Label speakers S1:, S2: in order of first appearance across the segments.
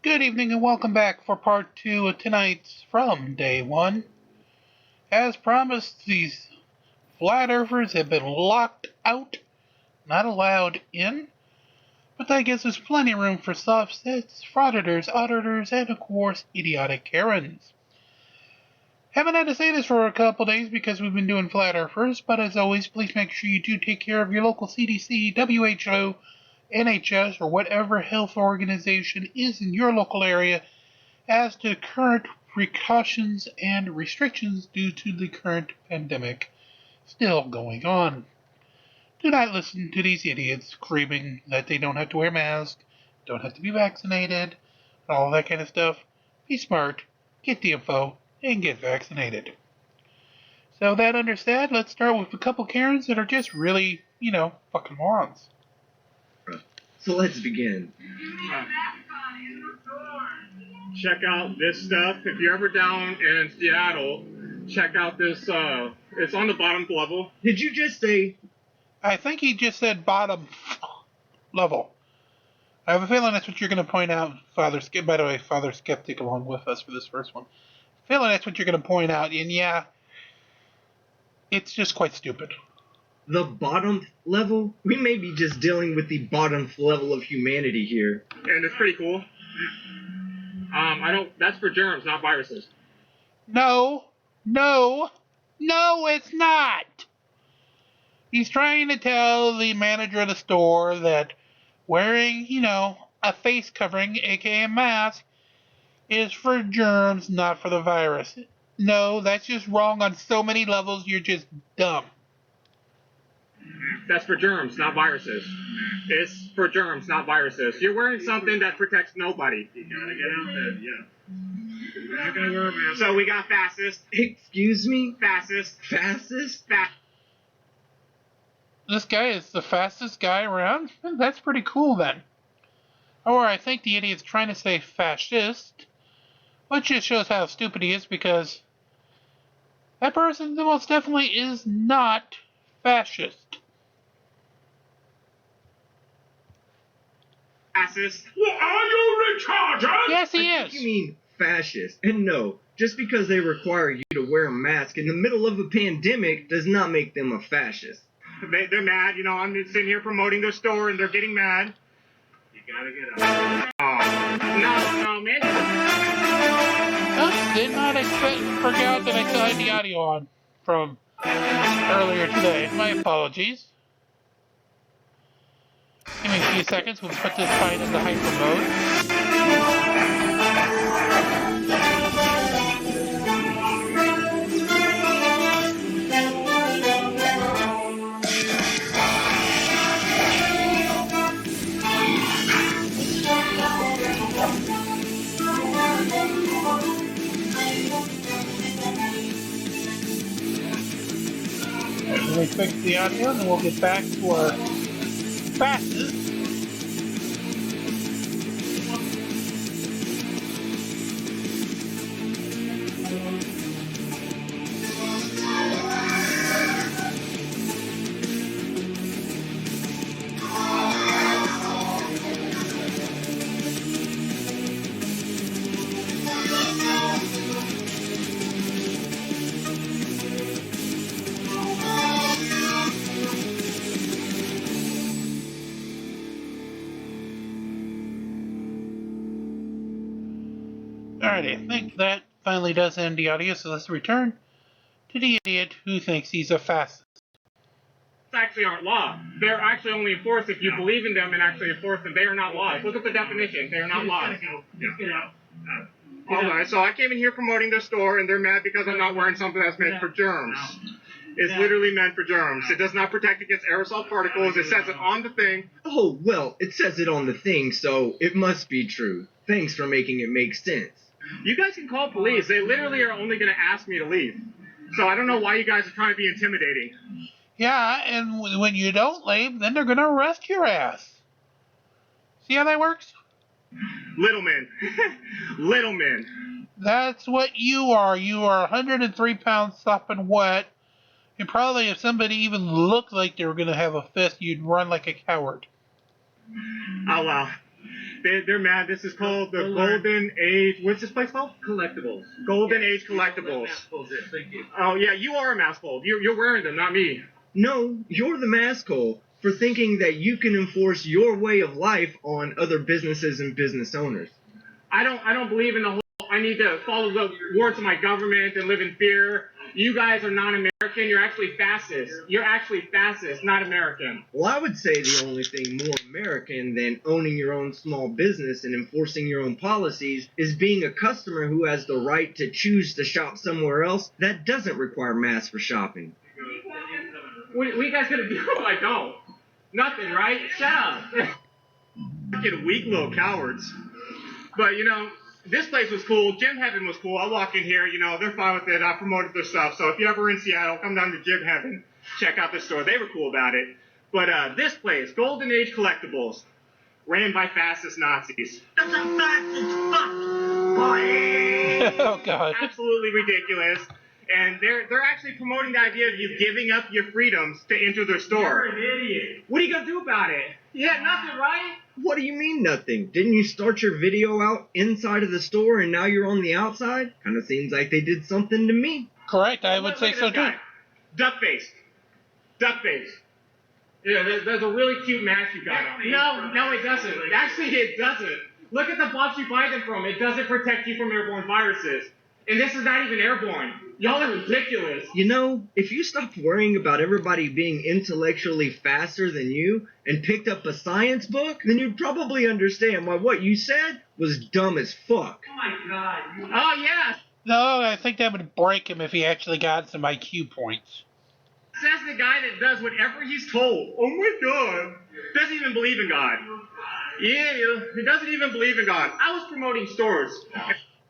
S1: Good evening and welcome back for part 2 of tonight's From Day 1. As promised, these flat earthers have been locked out, not allowed in, but that gives us plenty of room for soft-sets, frauditors, auditors, and of course, idiotic Karens. Haven't had to say this for a couple days because we've been doing flat earthers, but as always, please make sure you do take care of your local CDC, WHO, NHS, or whatever health organization is in your local area as to current precautions and restrictions due to the current pandemic still going on. Do not listen to these idiots screaming that they don't have to wear masks, don't have to be vaccinated, all that kind of stuff. Be smart, get the info, and get vaccinated. So that understood, let's start with a couple Karens that are just really, fucking morons.
S2: So let's begin.
S3: Check out this stuff. If you're ever down in Seattle, check out this. It's on the bottom level.
S2: Did you just say?
S1: I think he just said bottom level. I have a feeling that's what you're going to point out, Father Skip. By the way, Father Skeptic along with us for this first one. I feel like that's what you're going to point out, and yeah, it's just quite stupid.
S2: The bottom level? We may be just dealing with the bottom level of humanity here.
S3: And it's pretty cool. That's for germs, not viruses.
S1: No, it's not. He's trying to tell the manager of the store that wearing, a face covering, aka a mask, is for germs, not for the virus. No, that's just wrong on so many levels, you're just dumb.
S3: That's for germs, not viruses. It's for germs, not viruses. You're wearing something that protects nobody. You gotta get out there, yeah. You're not gonna wear a mask. So we got fastest.
S2: Excuse me?
S3: Fastest.
S2: Fastest?
S1: This guy is the fastest guy around? That's pretty cool then. Or I think the idiot's trying to say fascist, which just shows how stupid he is because that person most definitely is not fascist.
S3: Fastest. Well, are you retarded?
S1: Yes, he
S2: I
S1: is.
S2: think you mean fascist. And no, just because they require you to wear a mask in the middle of a pandemic does not make them a fascist.
S3: They're mad, I'm sitting here promoting their store and they're getting mad. You gotta get out. Oh, no, man.
S1: Oops, did not forgot that I still had the audio on from earlier today. My apologies. Give me a few seconds. We'll put this fight into hyper mode. Let me fix the audio and then we'll get back to our fastest. Alrighty, I think that finally does end the audio, so let's return to the idiot who thinks he's a fascist.
S3: Actually aren't law. They're actually only enforced if you believe in them and actually enforce them. They are not laws. Look at the definition. They are not laws. Alright, so I came in here promoting their store and they're mad because I'm not wearing something that's meant for germs. It's literally meant for germs. It does not protect against aerosol particles. It says it on the thing.
S2: Oh, well, it says it on the thing, so it must be true. Thanks for making it make sense.
S3: You guys can call police. They literally are only going to ask me to leave. So I don't know why you guys are trying to be intimidating.
S1: Yeah, and when you don't leave, then they're going to arrest your ass. See how that works?
S3: Little men. Little men.
S1: That's what you are. You are 103 pounds sopping wet. And probably if somebody even looked like they were going to have a fist, you'd run like a coward.
S3: Oh, well. They're mad. This is called the Golden Age. What's this place called?
S4: Collectibles.
S3: Golden Age Collectibles.
S4: Thank you.
S3: Oh yeah, you are a masshole. You're wearing them, not me.
S2: No, you're the masshole for thinking that you can enforce your way of life on other businesses and business owners.
S3: I don't believe in the whole I need to follow the words of my government and live in fear. You guys are non-American. You're actually fascist. You're actually fascist, not American.
S2: Well, I would say the only thing more American than owning your own small business and enforcing your own policies is being a customer who has the right to choose to shop somewhere else that doesn't require masks for shopping.
S3: What are you guys gonna do if I don't? Nothing, right? Shut up. Fucking weak little cowards. But, you know, this place was cool. Gym Heaven was cool. I walk in here, you know, they're fine with it. I promoted their stuff. So if you're ever in Seattle, come down to Gym Heaven. Check out the store. They were cool about it. But this place, Golden Age Collectibles, ran by fascist Nazis.
S4: That's a fascist fuck, boy!
S1: Oh, God.
S3: Absolutely ridiculous. And they're actually promoting the idea of you giving up your freedoms to enter their store.
S4: You're an idiot.
S3: What are you going to do about it? Yeah, nothing, right?
S2: What do you mean nothing? Didn't you start your video out inside of the store and now you're on the outside? Kind of seems like they did something to me.
S1: Correct, I would say so too.
S3: Duck-faced. Duck-faced. Yeah, there's a really cute mask you got on. No, it doesn't. Actually, it doesn't. Look at the box you buy them from. It doesn't protect you from airborne viruses. And this is not even airborne. Y'all are ridiculous.
S2: You know, if you stopped worrying about everybody being intellectually faster than you and picked up a science book, then you'd probably understand why what you said was dumb as fuck.
S4: Oh my god.
S3: Oh, yeah.
S1: No, I think that would break him if he actually got some IQ points.
S3: Says the guy that does whatever he's told. Oh my god. Doesn't even believe in God. Yeah, he doesn't even believe in God. I was promoting stores.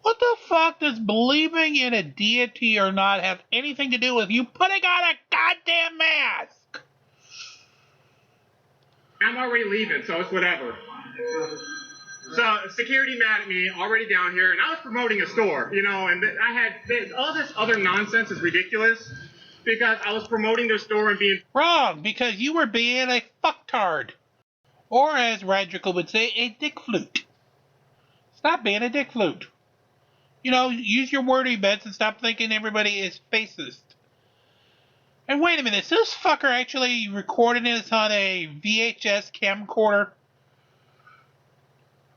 S1: What the fuck does believing in a deity or not have anything to do with you putting on a goddamn mask?
S3: I'm already leaving, so it's whatever. So, security mad at me, already down here, and I was promoting a store, you know, and I had, all this other nonsense is ridiculous, because I was promoting their store and being...
S1: Wrong, because you were being a fucktard. Or, as Radical would say, a dick flute. Stop being a dick flute. You know, use your wordy bits and stop thinking everybody is fascist. And wait a minute, is this fucker actually recording this on a VHS camcorder?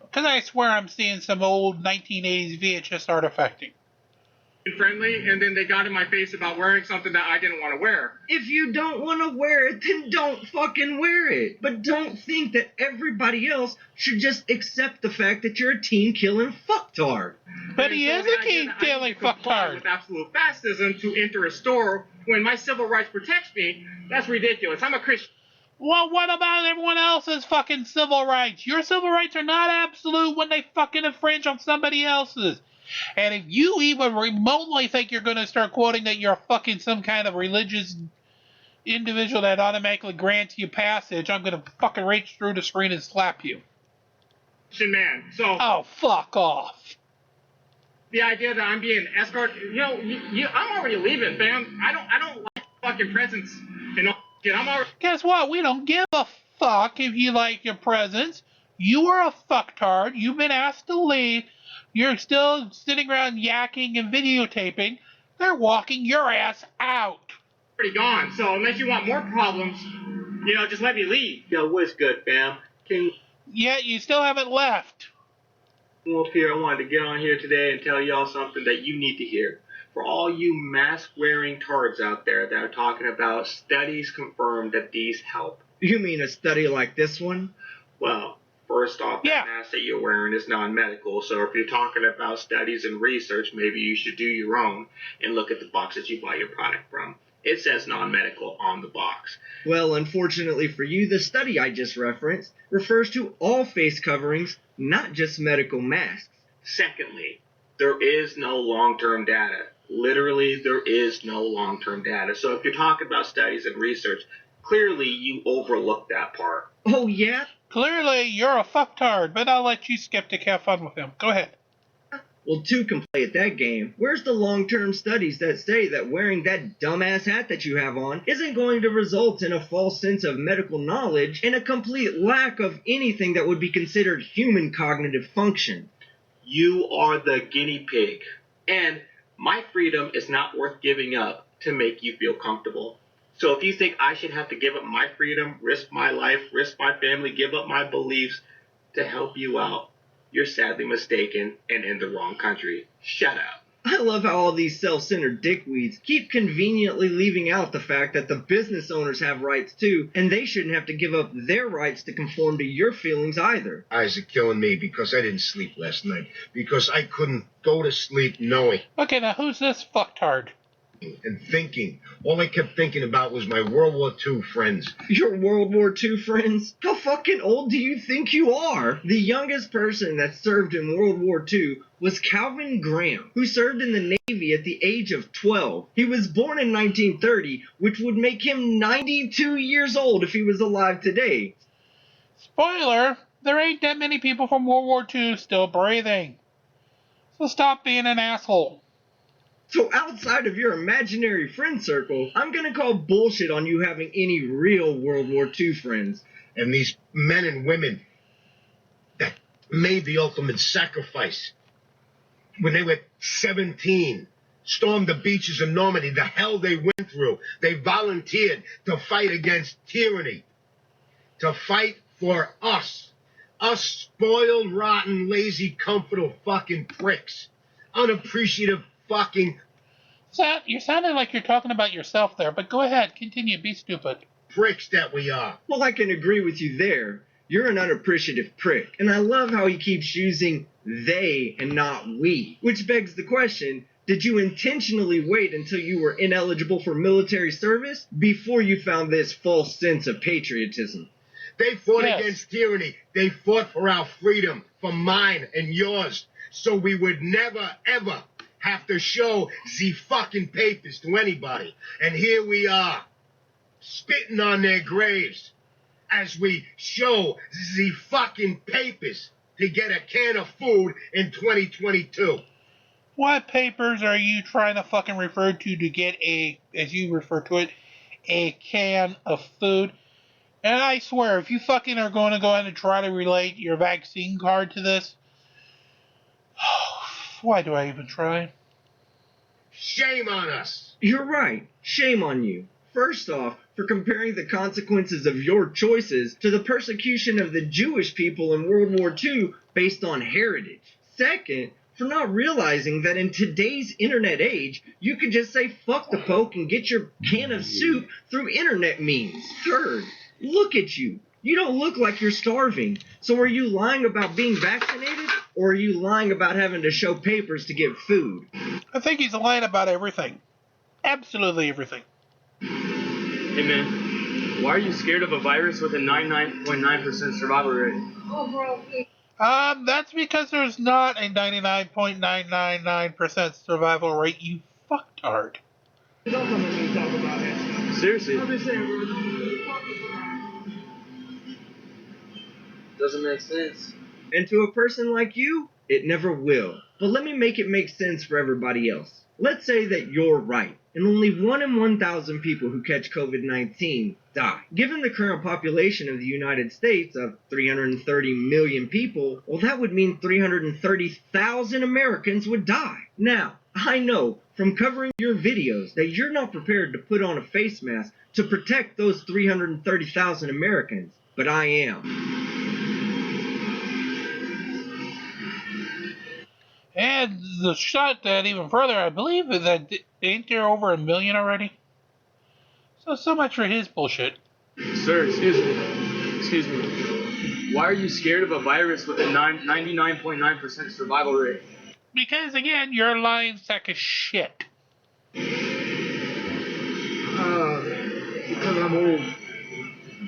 S1: Because I swear I'm seeing some old 1980s VHS artifacting.
S3: friendly, and then they got in my face about wearing something that I didn't want to wear.
S2: If you don't want to wear it, then don't fucking wear it. But don't think that everybody else should just accept the fact that you're a teen-killing fucktard.
S1: But he is a teen-killing fucktard.
S3: With absolute fascism to enter a store when my civil rights protects me, that's ridiculous. I'm a Christian.
S1: Well, what about everyone else's fucking civil rights? Your civil rights are not absolute when they fucking infringe on somebody else's. And if you even remotely think you're going to start quoting that you're fucking some kind of religious individual that automatically grants you passage, I'm going to fucking reach through the screen and slap you.
S3: Man, so...
S1: Oh, fuck off.
S3: The idea that I'm being escorted, I'm already leaving, fam. I don't like fucking presents and all shit. I'm already...
S1: Guess what? We don't give a fuck if you like your presents. You are a fucktard. You've been asked to leave. You're still sitting around yakking and videotaping. They're walking your ass out.
S3: Already gone. So unless you want more problems, just let me leave.
S4: Yo, what's good, fam?
S1: Yeah, you still haven't left.
S4: Up here, I wanted to get on here today and tell y'all something that you need to hear. For all you mask-wearing tards out there that are talking about studies confirm that these help.
S2: You mean a study like this one?
S4: Well, first off,
S1: Yeah.
S4: that mask that you're wearing is non-medical, so if you're talking about studies and research, maybe you should do your own and look at the box that you buy your product from. It says non-medical on the box.
S2: Well, unfortunately for you, the study I just referenced refers to all face coverings, not just medical masks.
S4: Secondly, there is no long-term data. Literally, there is no long-term data. So if you're talking about studies and research, clearly you overlooked that part.
S2: Oh, yeah?
S1: Clearly, you're a fucktard, but I'll let you, Skeptic, have fun with him. Go ahead.
S2: Well, two can play at that game. Where's the long-term studies that say that wearing that dumbass hat that you have on isn't going to result in a false sense of medical knowledge and a complete lack of anything that would be considered human cognitive function?
S4: You are the guinea pig. And my freedom is not worth giving up to make you feel comfortable. So if you think I should have to give up my freedom, risk my life, risk my family, give up my beliefs to help you out, you're sadly mistaken and in the wrong country. Shut up.
S2: I love how all these self-centered dickweeds keep conveniently leaving out the fact that the business owners have rights too, and they shouldn't have to give up their rights to conform to your feelings either.
S5: Eyes are killing me because I didn't sleep last night. Because I couldn't go to sleep knowing
S1: Okay, now who's this fucktard?
S5: and thinking. All I kept thinking about was my World War II friends.
S2: Your World War II friends? How fucking old do you think you are? The youngest person that served in World War II was Calvin Graham, who served in the Navy at the age of 12. He was born in 1930, which would make him 92 years old if he was alive today.
S1: Spoiler, there ain't that many people from World War II still breathing. So stop being an asshole.
S2: So outside of your imaginary friend circle, I'm gonna call bullshit on you having any real World War II friends.
S5: And these men and women that made the ultimate sacrifice when they were 17, stormed the beaches of Normandy, the hell they went through. They volunteered to fight against tyranny, to fight for us. Us spoiled, rotten, lazy, comfortable fucking pricks. Unappreciative fucking
S1: So, you're sounding like you're talking about yourself there, but go ahead, continue, be stupid.
S5: pricks that we are.
S2: Well, I can agree with you there. You're an unappreciative prick. And I love how he keeps using they and not we. Which begs the question, did you intentionally wait until you were ineligible for military service before you found this false sense of patriotism?
S5: They fought
S1: Yes.
S5: against tyranny. They fought for our freedom, for mine and yours, so we would never, ever have to show the fucking papers to anybody. And here we are, spitting on their graves as we show the fucking papers to get a can of food in 2022.
S1: What papers are you trying to fucking refer to get a, as you refer to it, a can of food? And I swear, if you fucking are going to go ahead and try to relate your vaccine card to this, why do I even try?
S5: Shame on us.
S2: You're right. Shame on you. First off, for comparing the consequences of your choices to the persecution of the Jewish people in World War II based on heritage. Second, for not realizing that in today's internet age, you could just say fuck the Pope and get your can of soup through internet means. Third, look at you. You don't look like you're starving. So are you lying about being vaccinated, or are you lying about having to show papers to get food?
S1: I think he's lying about everything. Absolutely everything.
S6: Hey man, why are you scared of a virus with a 99.9% survival rate?
S1: That's because there's not a 99.999% survival rate, you fucktard.
S6: Seriously? Doesn't make sense.
S2: And to a person like you, it never will. But let me make it make sense for everybody else. Let's say that you're right, and only 1 in 1,000 people who catch COVID-19 die. Given the current population of the United States of 330 million people, well, that would mean 330,000 Americans would die. Now, I know from covering your videos that you're not prepared to put on a face mask to protect those 330,000 Americans, but I am.
S1: And the shot that even further, I believe that ain't there over 1 million already? So much for his bullshit.
S6: Sir, excuse me. Why are you scared of a virus with a 99.9% survival rate?
S1: Because again, you're a lying sack of shit.
S6: Because I'm old.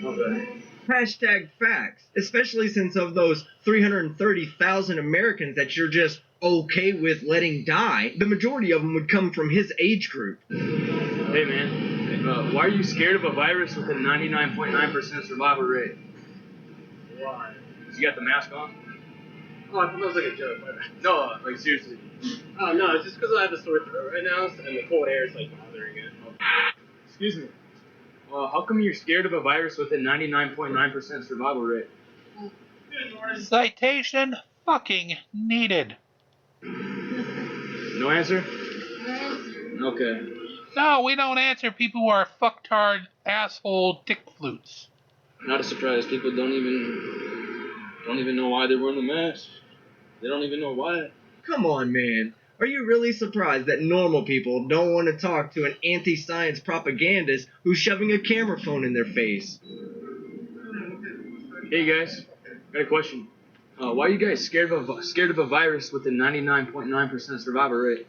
S6: Okay.
S2: Hashtag facts, especially since of those 330,000 Americans that you're just okay with letting die, the majority of them would come from his age group.
S6: Hey man, why are you scared of a virus with a 99.9% survival rate? Why? You got the mask on?
S3: Oh, I thought that was like a joke. My bad.
S6: No, like seriously.
S3: Oh, no, it's just because I have a sore throat right now, and the cold air is like bothering it.
S6: Excuse me. How come you're scared of a virus with a 99.9% survival rate?
S1: Citation fucking needed.
S6: No answer? Okay.
S1: No, we don't answer people who are fucktard, asshole, dick flutes.
S6: Not a surprise. People don't even know why they're wearing a mask. They don't even know why.
S2: Come on, man. Are you really surprised that normal people don't want to talk to an anti-science propagandist who's shoving a camera phone in their face?
S6: Hey guys, got a question. Why are you guys scared of a virus with a 99.9% survival rate?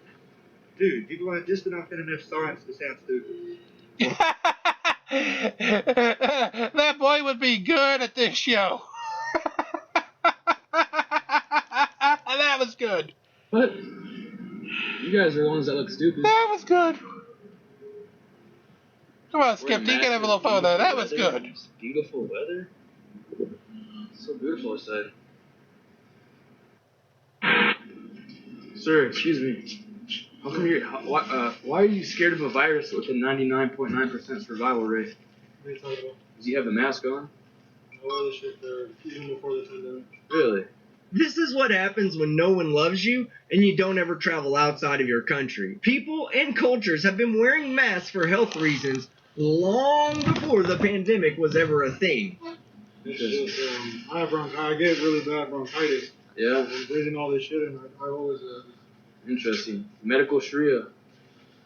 S7: Dude, people aren't just enough in enough science to sound stupid.
S1: That boy would be good at this show. That was good.
S6: What? You guys are the ones that look stupid.
S1: That was good. Come on, Skip, you can have a little fun there. That was good.
S6: It's beautiful weather. It's so beautiful outside. Sir, excuse me. How come why are you scared of a virus with a 99.9% survival rate?
S7: What are you talking about?
S6: Does he have a mask on?
S7: I wore this shit even before the pandemic.
S6: Really?
S2: This is what happens when no one loves you and you don't ever travel outside of your country. People and cultures have been wearing masks for health reasons long before the pandemic was ever a thing.
S7: It's just, I get really bad bronchitis.
S6: Yeah.
S7: I'm breathing all this shit, and I always.
S6: Interesting. Medical Sharia.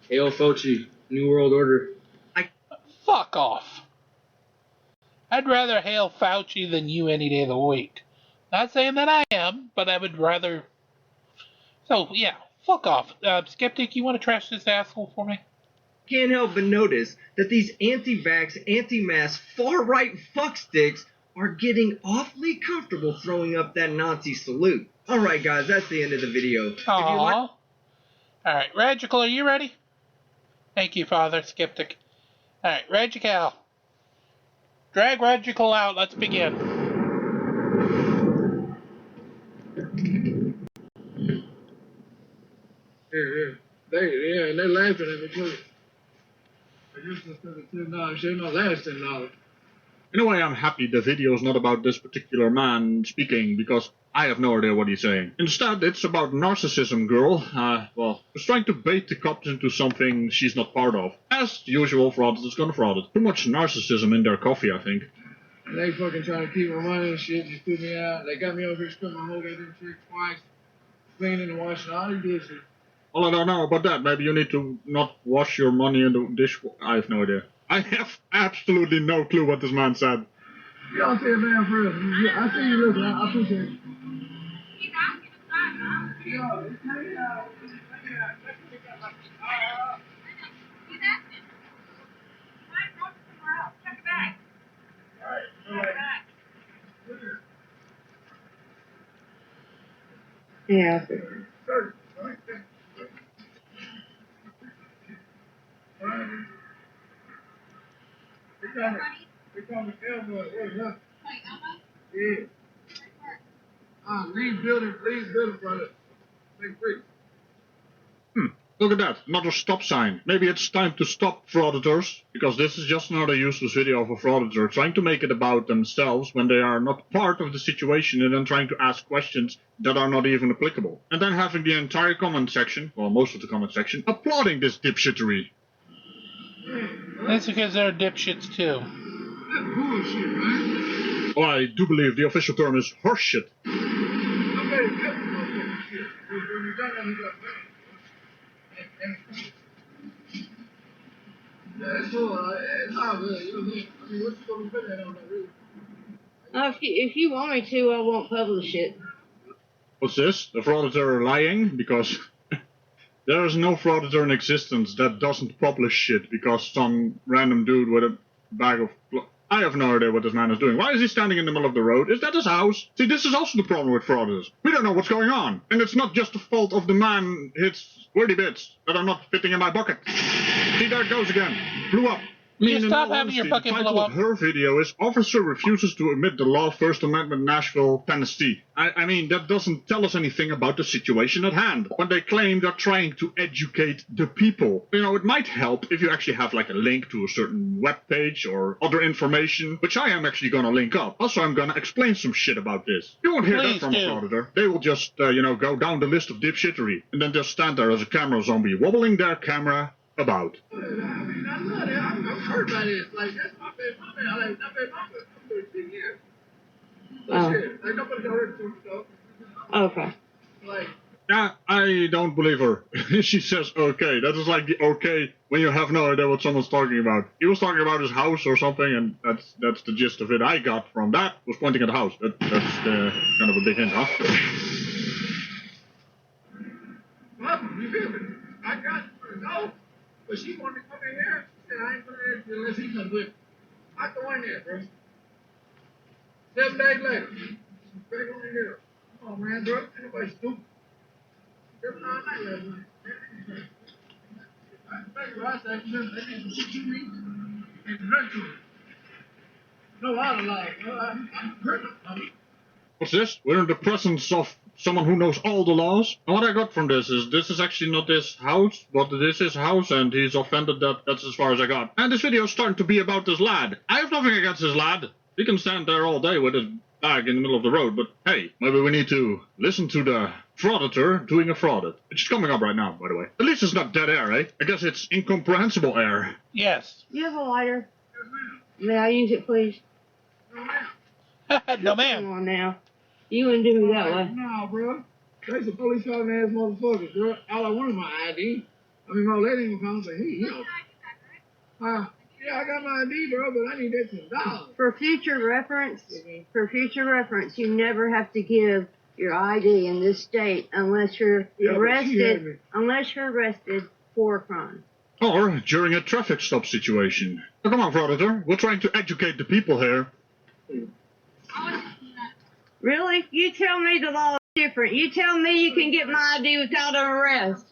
S6: Hail Fauci. New World Order.
S1: Fuck off. I'd rather hail Fauci than you any day of the week. Not saying that I am, but I would rather. So, yeah, fuck off. Skeptic, you want to trash this asshole for me?
S2: Can't help but notice that these anti-vax, anti-mask, far-right fucksticks are getting awfully comfortable throwing up that Nazi salute. Alright guys, that's the end of the video.
S1: Aww. Alright, Radical, are you ready? Thank you, Father Skeptic. Alright, Radical. Drag Radical out, let's begin.
S7: Yeah. They're laughing at me too. I guess instead of $10, they're not last $10.
S8: In a way, I'm happy the video is not about this particular man speaking, because I have no idea what he's saying. Instead, it's about narcissism, girl. Who's trying to bait the cops into something she's not part of. As usual, fraudsters gonna fraud it. Too much narcissism in their coffee, I think.
S7: They fucking trying to keep my money and shit, just put me out. They got me over here spent my whole goddamn check twice, cleaning and washing all the dishes.
S8: Well, I don't know about that. Maybe you need to not wash your money in the dish. I have no idea. I have absolutely no clue what this man said.
S7: Y'all say it, man, for real. I see you looking. I appreciate it.
S2: Yeah.
S7: They call me Elmo. Yeah. Leave building, brother. Take free.
S8: Look at that, another stop sign. Maybe it's time to stop frauditors, because this is just another useless video of a frauditor trying to make it about themselves when they are not part of the situation and then trying to ask questions that are not even applicable. And then having the entire comment section, well, most of the comment section, applauding this dipshittery.
S1: That's because they're dipshits too.
S7: That's bullshit, man.
S8: Well, I do believe the official term is horseshit.
S7: I bet it's good for shit. When you're done, you got better. Yeah, it's cool. It's not really. You know what I mean? What you gonna put that on that really?
S9: If you want me to, I won't publish it.
S8: What's this? The frauditor lying? Because there is no frauditor in existence that doesn't publish shit because some random dude with a bag of... I have no idea what this man is doing. Why is he standing in the middle of the road? Is that his house? See, this is also the problem with frauditors. We don't know what's going on. And it's not just the fault of the man hits squirty bits that are not fitting in my bucket. See, there it goes again. Blew up.
S1: Just
S8: in
S1: stop
S8: all
S1: having your
S8: honesty,
S1: bucket
S8: the
S1: blow
S8: title
S1: up.
S8: of her video is Officer Refuses to Admit the Law, First Amendment, Nashville, Tennessee. I mean, that doesn't tell us anything about the situation at hand. When they claim they're trying to educate the people. You know, it might help if you actually have like a link to a certain web page or other information, which I am actually gonna link up. Also, I'm gonna explain some shit about this. You won't hear
S1: Please
S8: that from
S1: do.
S8: a frauditor. They will just, go down the list of dipshittery and then just stand there as a camera zombie, wobbling their camera about.
S7: I mean, I love that. I'm hurt by this. Like, that's my bad. I like, my bad. I'm 10 years. But shit, like, nobody got hurt to me, though.
S9: Okay.
S7: Like,
S8: Yeah, I don't believe her. She says okay. That is like the okay when you have no idea what someone's talking about. He was talking about his house or something, and that's the gist of it I got from that. Was pointing at the house. That's kind of a big hint, huh?
S7: well, you feel me? I got to go. But she wanted to come in here. She said, I ain't coming in here unless he comes with me. I go in there, bro. 7 days later. Back on in here. Come on, man, bro. Ain't nobody stupid. Every night last night. I said, you know, that nigga shit you eat and drink to it. No, I don't like it. I'm hurt.
S8: What's this? We're in the presence of someone who knows all the laws. And what I got from this is actually not this house, but this is house, and he's offended that's as far as I got. And this video is starting to be about this lad. I have nothing against this lad. He can stand there all day with his bag in the middle of the road, but hey, maybe we need to listen to the frauditor doing a fraudit. It's coming up right now, by the way. At least it's not dead air, eh? I guess it's incomprehensible air.
S1: Yes.
S9: You have a lighter? May I use it, please?
S1: No,
S9: Come
S1: ma'am.
S9: on now. You wouldn't do me that way.
S7: Nah, bro. They some police calling ass motherfuckers, bro. All I want is my ID. I mean, my lady ain't gonna come and say, hey, yo. Yeah, I got my ID, bro, but I need that $10.
S9: For future reference, you never have to give your ID in this state unless you're arrested for a crime.
S8: Or during a traffic stop situation. Oh, come on, frauditor. We're trying to educate the people here.
S9: Really? You tell me the law is different. You tell me you can get my ID without an arrest.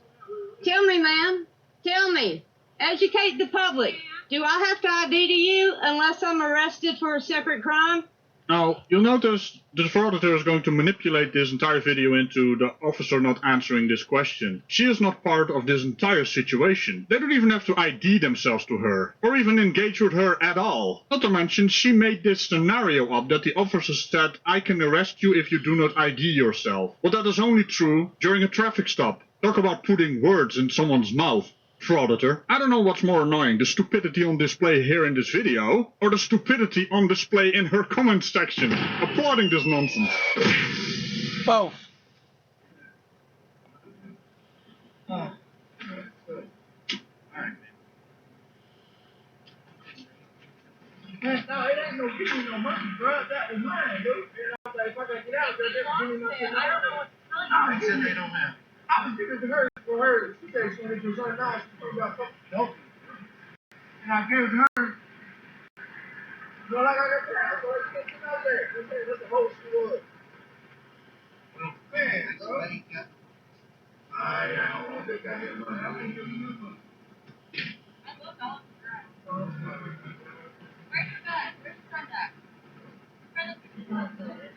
S9: Tell me, ma'am. Tell me. Educate the public. Do I have to ID to you unless I'm arrested for a separate crime?
S8: Now, you'll notice the frauditor is going to manipulate this entire video into the officer not answering this question. She is not part of this entire situation. They don't even have to ID themselves to her, or even engage with her at all. Not to mention, she made this scenario up that the officer said, I can arrest you if you do not ID yourself. Well, that is only true during a traffic stop. Talk about putting words in someone's mouth. Frauditor. I don't know what's more annoying, the stupidity on display here in this video, or the stupidity on display in her comment section, applauding this nonsense.
S1: Both.
S7: No, it ain't no giving no money, bro. That was mine, dude. You know, like, if I gotta get out, they're giving me my $10. I don't know what's telling you. They said they don't have. I was giving it to her for her. She said she wanted to run now. She told me about something to help me. And I gave it to her. So like I got that, so she gets it out there. That's the whole school was. Man, bro. I don't want that goddamn money. I ain't giving you money.
S10: I love all of the girls. Where's your bag? Where's your friend at? Can I give you a ride somewhere?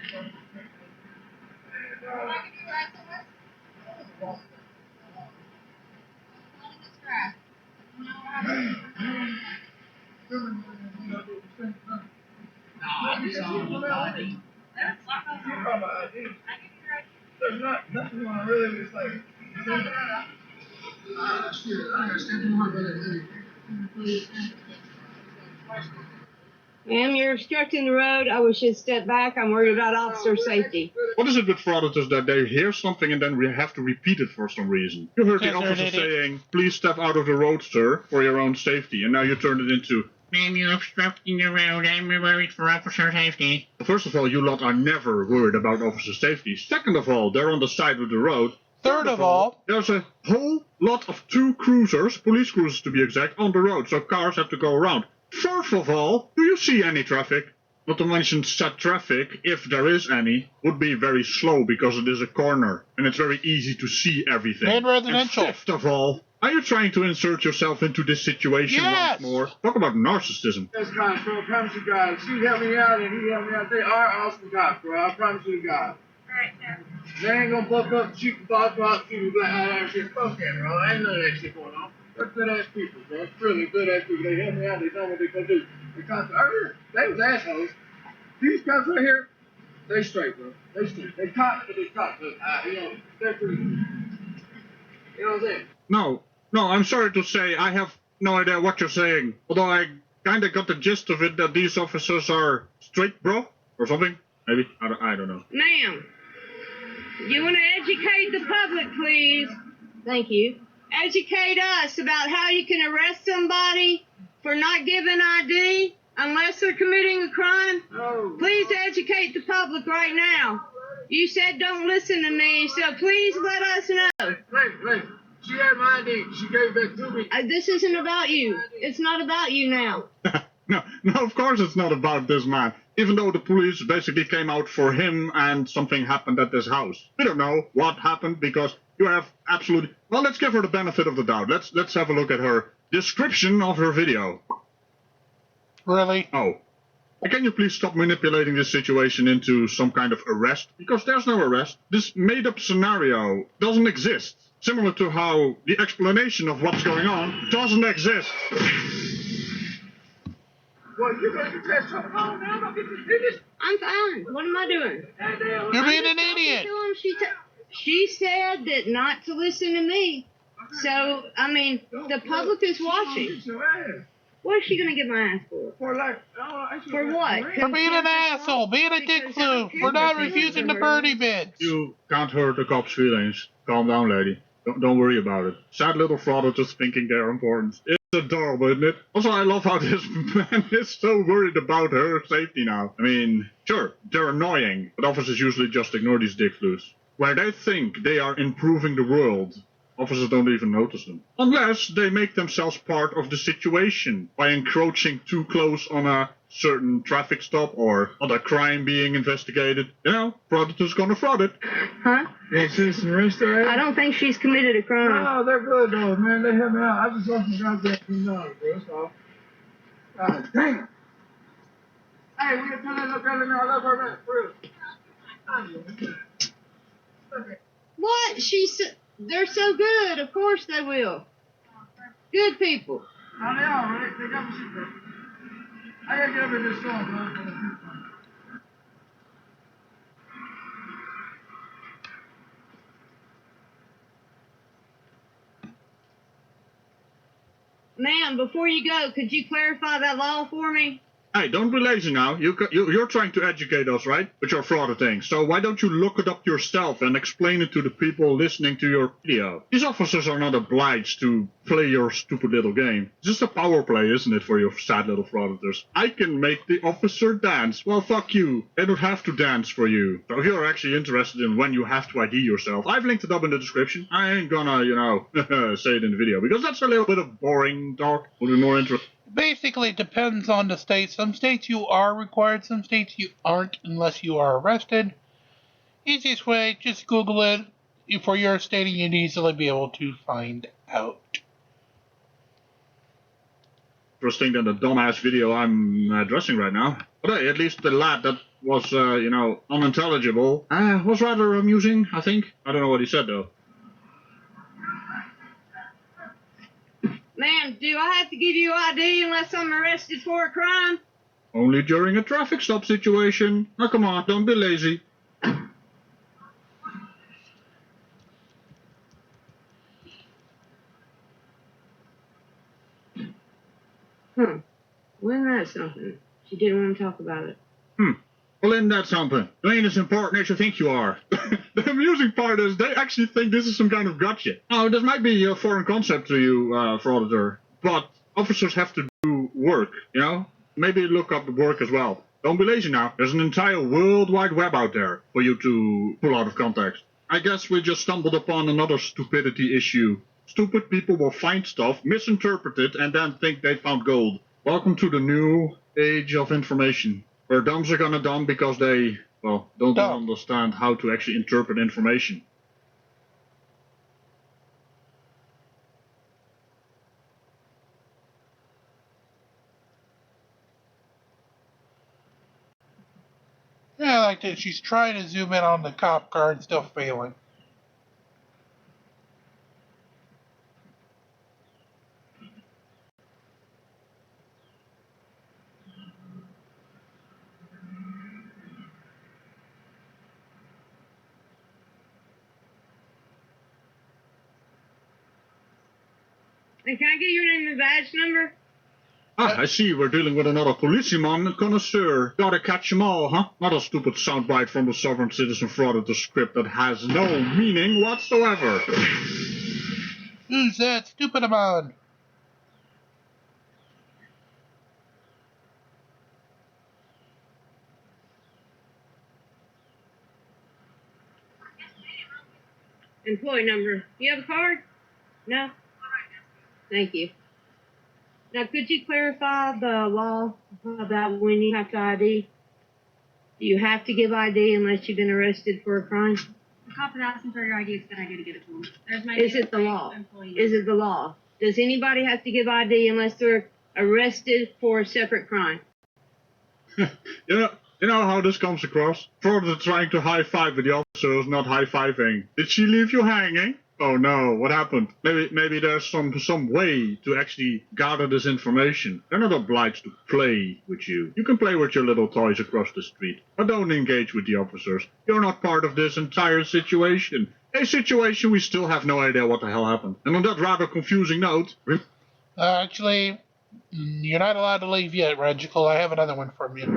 S10: Not in this grass. No, I'm sorry. There's lots of them. I give you your ID.
S7: There's nothing on really, it's like, I understand more than
S9: Ma'am, you're obstructing the road. I wish you'd step back. I'm worried about officer safety.
S8: What is it with frauditors that they hear something and then we have to repeat it for some reason? You heard the
S1: Yes,
S8: officer
S1: they're an idiot.
S8: saying, please step out of the road, sir, for your own safety, and now you turned it into,
S11: Ma'am, you're obstructing the road. I'm worried for officer safety.
S8: first of all, you lot are never worried about officer safety. Second of all, they're on the side of the road.
S1: Third of all,
S8: there's a whole lot of two cruisers, police cruisers to be exact, on the road, so cars have to go around. Fourth of all, do you see any traffic? not to mention set traffic, if there is any, would be very slow because it is a corner and it's very easy to see everything.
S1: And residential.
S8: And fifth of all, are you trying to insert yourself into this situation
S1: Yes.
S8: once more? Talk about narcissism.
S7: This cops, bro, I promise you guys. She helped me out and he helped me out. They are awesome cops, bro. I promise you guys. They ain't gonna buck up, shoot the boss out, shoot the black all that shit. Fuck that, bro. Ain't none of that shit going on. They're good ass people, bro. Really good ass people. They helped me out. They know what they gonna do. The cops earlier, they was assholes. These cops right here, they straight, bro. They straight. They cops, but they cops. But, you know, they're pretty. You know what I'm saying?
S8: No, I'm sorry to say I have no idea what you're saying. Although I kinda got the gist of it that these officers are straight, bro, or something. Maybe I don't know.
S9: Ma'am, you want to educate the public, please? Thank you. Educate us about how you can arrest somebody for not giving ID unless they're committing a crime.
S7: Oh.
S9: Please educate the public right now. You said don't listen to me, so please let us know.
S7: Wait. She had my ID. She gave it back to me.
S9: This isn't about you. It's not about you now.
S8: No, of course it's not about this man. Even though the police basically came out for him and something happened at this house. We don't know what happened because you have absolutely... Well, let's give her the benefit of the doubt. Let's have a look at her description of her video.
S1: Really?
S8: Oh. Can you please stop manipulating this situation into some kind of arrest? Because there's no arrest. This made-up scenario doesn't exist. Similar to how the explanation of what's going on doesn't exist.
S7: Well, you better test something. Oh, man, I'm gonna get this business.
S9: I'm fine. What am I doing?
S1: You're being an idiot.
S9: She said that not to listen to me. So, I mean, the public is watching. What is she going to get my ass for? For what?
S1: For being an asshole, being a dick flute, for not refusing the birdie bids.
S8: You can't hurt the cops' feelings. Calm down, lady. Don't worry about it. Sad little frauditors thinking they're important. It's adorable, isn't it? Also, I love how this man is so worried about her safety now. I mean, sure, they're annoying, but officers usually just ignore these dick flutes. Where they think they are improving the world, officers don't even notice them. Unless they make themselves part of the situation by encroaching too close on a certain traffic stop or on a crime being investigated. You know, frauditor's gonna fraud it.
S9: Huh?
S7: Yeah, citizen arrest her.
S9: I don't think she's committed a crime.
S7: No, they're good though, man. They help me out. I just lost some goddamn $10, bro. That's all. God damn. Hey, we can tell that little girl in there. I love her, man. For real.
S9: What? They're so good. Of course they will. Good people.
S7: How they are, right? They got me shit, bro. I gotta get over this song, bro.
S9: Ma'am, before you go, could you clarify that law for me?
S8: Hey, don't be lazy now. You're trying to educate us, right? With your fraud thing. So why don't you look it up yourself and explain it to the people listening to your video? These officers are not obliged to play your stupid little game. It's just a power play, isn't it, for your sad little frauditors? I can make the officer dance. Well, fuck you. They don't have to dance for you. So if you're actually interested in when you have to ID yourself, I've linked it up in the description. I ain't gonna, say it in the video, because that's a little bit of boring talk. Would be more interesting.
S1: Basically, it depends on the state. Some states you are required, some states you aren't unless you are arrested. Easiest way, just Google it. For your state, and you'd easily be able to find out.
S8: Interesting than the dumbass video I'm addressing right now. But hey, at least the lad that was, unintelligible, was rather amusing, I think. I don't know what he said, though.
S9: Ma'am, do I have to give you ID unless I'm arrested for a crime?
S8: Only during a traffic stop situation. Now come on, don't be lazy.
S9: Wasn't that something? She didn't want to talk about it.
S8: Well, isn't that something? You ain't as important as you think you are. The amusing part is they actually think this is some kind of gotcha. Now, this might be a foreign concept to you, frauditor, but officers have to do work, Maybe look up the work as well. Don't be lazy now. There's an entire World Wide Web out there for you to pull out of context. I guess we just stumbled upon another stupidity issue. Stupid people will find stuff, misinterpret it, and then think they found gold. Welcome to the new age of information. Where dumbs are gonna dumb because they, well, don't understand how to actually interpret information.
S1: Yeah, like that. She's trying to zoom in on the cop car and still failing.
S9: And can I get your name and badge number?
S8: Ah, I see we're dealing with another policeman and connoisseur. Gotta catch 'em all, huh? Not a stupid soundbite from the Sovereign Citizen Frauditor script that has no meaning whatsoever.
S1: Who's that stupid man?
S9: Employee number. You have a card? No? Thank you. Now, could you clarify the law about when you have to ID? Do you have to give ID unless you've been arrested for a crime?
S10: The cop is asking for your ID. It's a good idea to give it to him. There's my
S9: Is it the law? Is it the law? Does anybody have to give ID unless they're arrested for a separate crime?
S8: You know how this comes across? Frauditor trying to high-five with the officers, not high-fiving. Did she leave you hanging? Oh no, what happened? Maybe there's some way to actually gather this information. They're not obliged to play with you. You can play with your little toys across the street, but don't engage with the officers. You're not part of this entire situation. A situation we still have no idea what the hell happened. And on that rather confusing note...
S1: Actually, you're not allowed to leave yet, Regical. I have another one from you.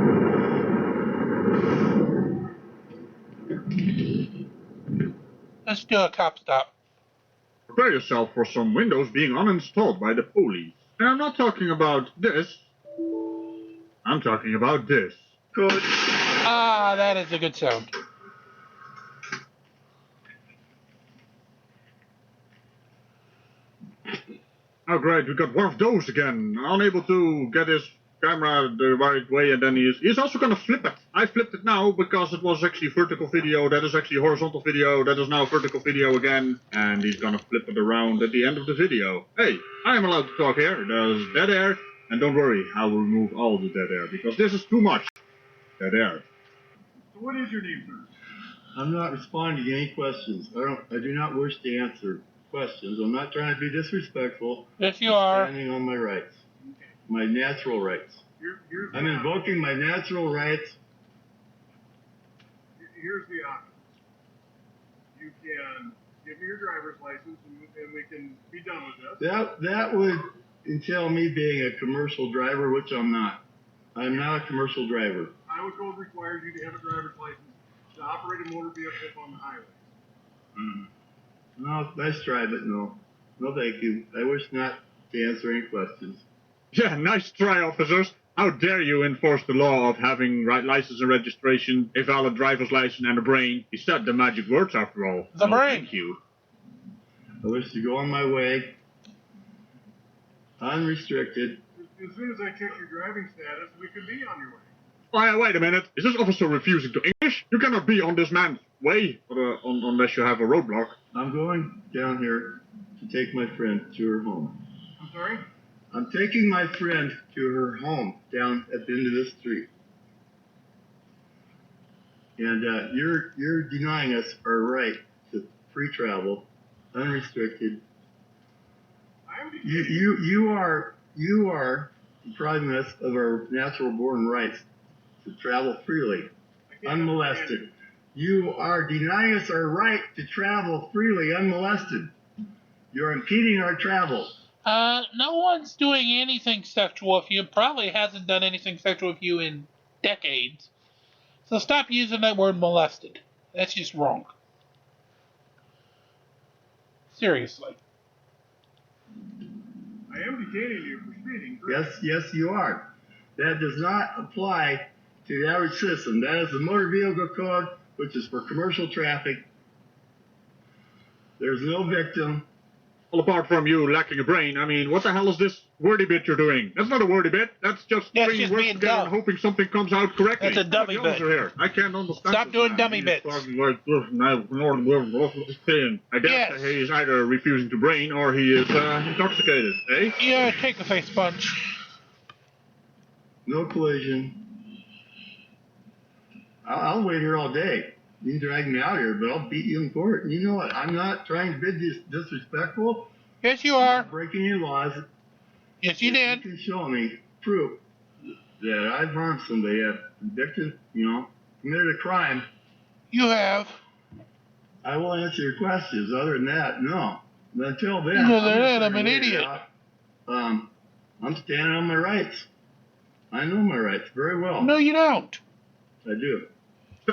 S1: Let's do a cop stop.
S8: Prepare yourself for some windows being uninstalled by the police. And I'm not talking about this. I'm talking about this.
S2: Good.
S1: Ah, that is a good sound.
S8: Oh great, we got one of those again. Unable to get his camera the right way, and then he's also gonna flip it. I flipped it now because it was actually vertical video, that is actually horizontal video, that is now vertical video again, and he's gonna flip it around at the end of the video. Hey, I am allowed to talk here, there's dead air, and don't worry, I will remove all the dead air, because this is too much dead air.
S7: So what is your name, sir?
S12: I'm not responding to any questions. I do not wish to answer questions. I'm not trying to be disrespectful.
S1: Yes, you are.
S12: Standing on my rights. My natural rights. I'm invoking my natural rights.
S7: Here's the option. You can give me your driver's license and we can be done with this.
S12: That would entail me being a commercial driver, which I'm not. I'm not a commercial driver.
S7: Iowa code requires you to have a driver's license to operate a motor vehicle on the highway.
S12: No, nice try, but no. No, thank you. I wish not to answer any questions.
S8: Yeah, nice try, officers. How dare you enforce the law of having right license and registration, a valid driver's license, and a brain? You said the magic words, after all.
S1: The brain.
S8: Thank you.
S12: I wish to go on my way, unrestricted.
S7: As soon as I check your driving status, we could be on your way.
S8: Wait a minute. Is this officer refusing to English? You cannot be on this man's way unless you have a roadblock.
S12: I'm going down here to take my friend to her home.
S7: I'm sorry?
S12: I'm taking my friend to her home down at the end of this street. And you're denying us our right to free travel, unrestricted. You are depriving us of our natural born rights to travel freely, unmolested. You are denying us our right to travel freely, unmolested. You're impeding our travel.
S1: No one's doing anything sexual with you. Probably hasn't done anything sexual with you in decades. So stop using that word molested. That's just wrong. Seriously.
S7: I am detaining you for speeding. Correct?
S12: Yes, you are. That does not apply to the average citizen. That is the Motor Vehicle Code, which is for commercial traffic. There's no victim.
S8: Well, apart from you lacking a brain, I mean, what the hell is this wordy bit you're doing? That's not a wordy bit. That's just stringing
S1: just
S8: words
S1: being
S8: together
S1: dumb.
S8: and hoping something comes out correctly.
S1: That's a dummy bit.
S8: Here. I can't understand.
S1: Stop
S8: this
S1: doing
S8: man.
S1: dummy
S8: He's
S1: bits.
S8: talking like this, and I guess
S1: Yes.
S8: he is either refusing to brain or he is intoxicated, eh?
S1: Yeah, take the face punch.
S12: No collision. I'll wait here all day. You can drag me out here, but I'll beat you in court. And you know what? I'm not trying to be disrespectful.
S1: Yes, you are.
S12: I'm breaking any laws.
S1: Yes, you did.
S12: You can show me proof that I've harmed somebody, I've convicted, committed a crime.
S1: You have.
S12: I will answer your questions. Other than that, no. But until then,
S1: I'm an idiot.
S12: I'm standing on my rights. I know my rights very well.
S1: No, you don't.
S12: I do.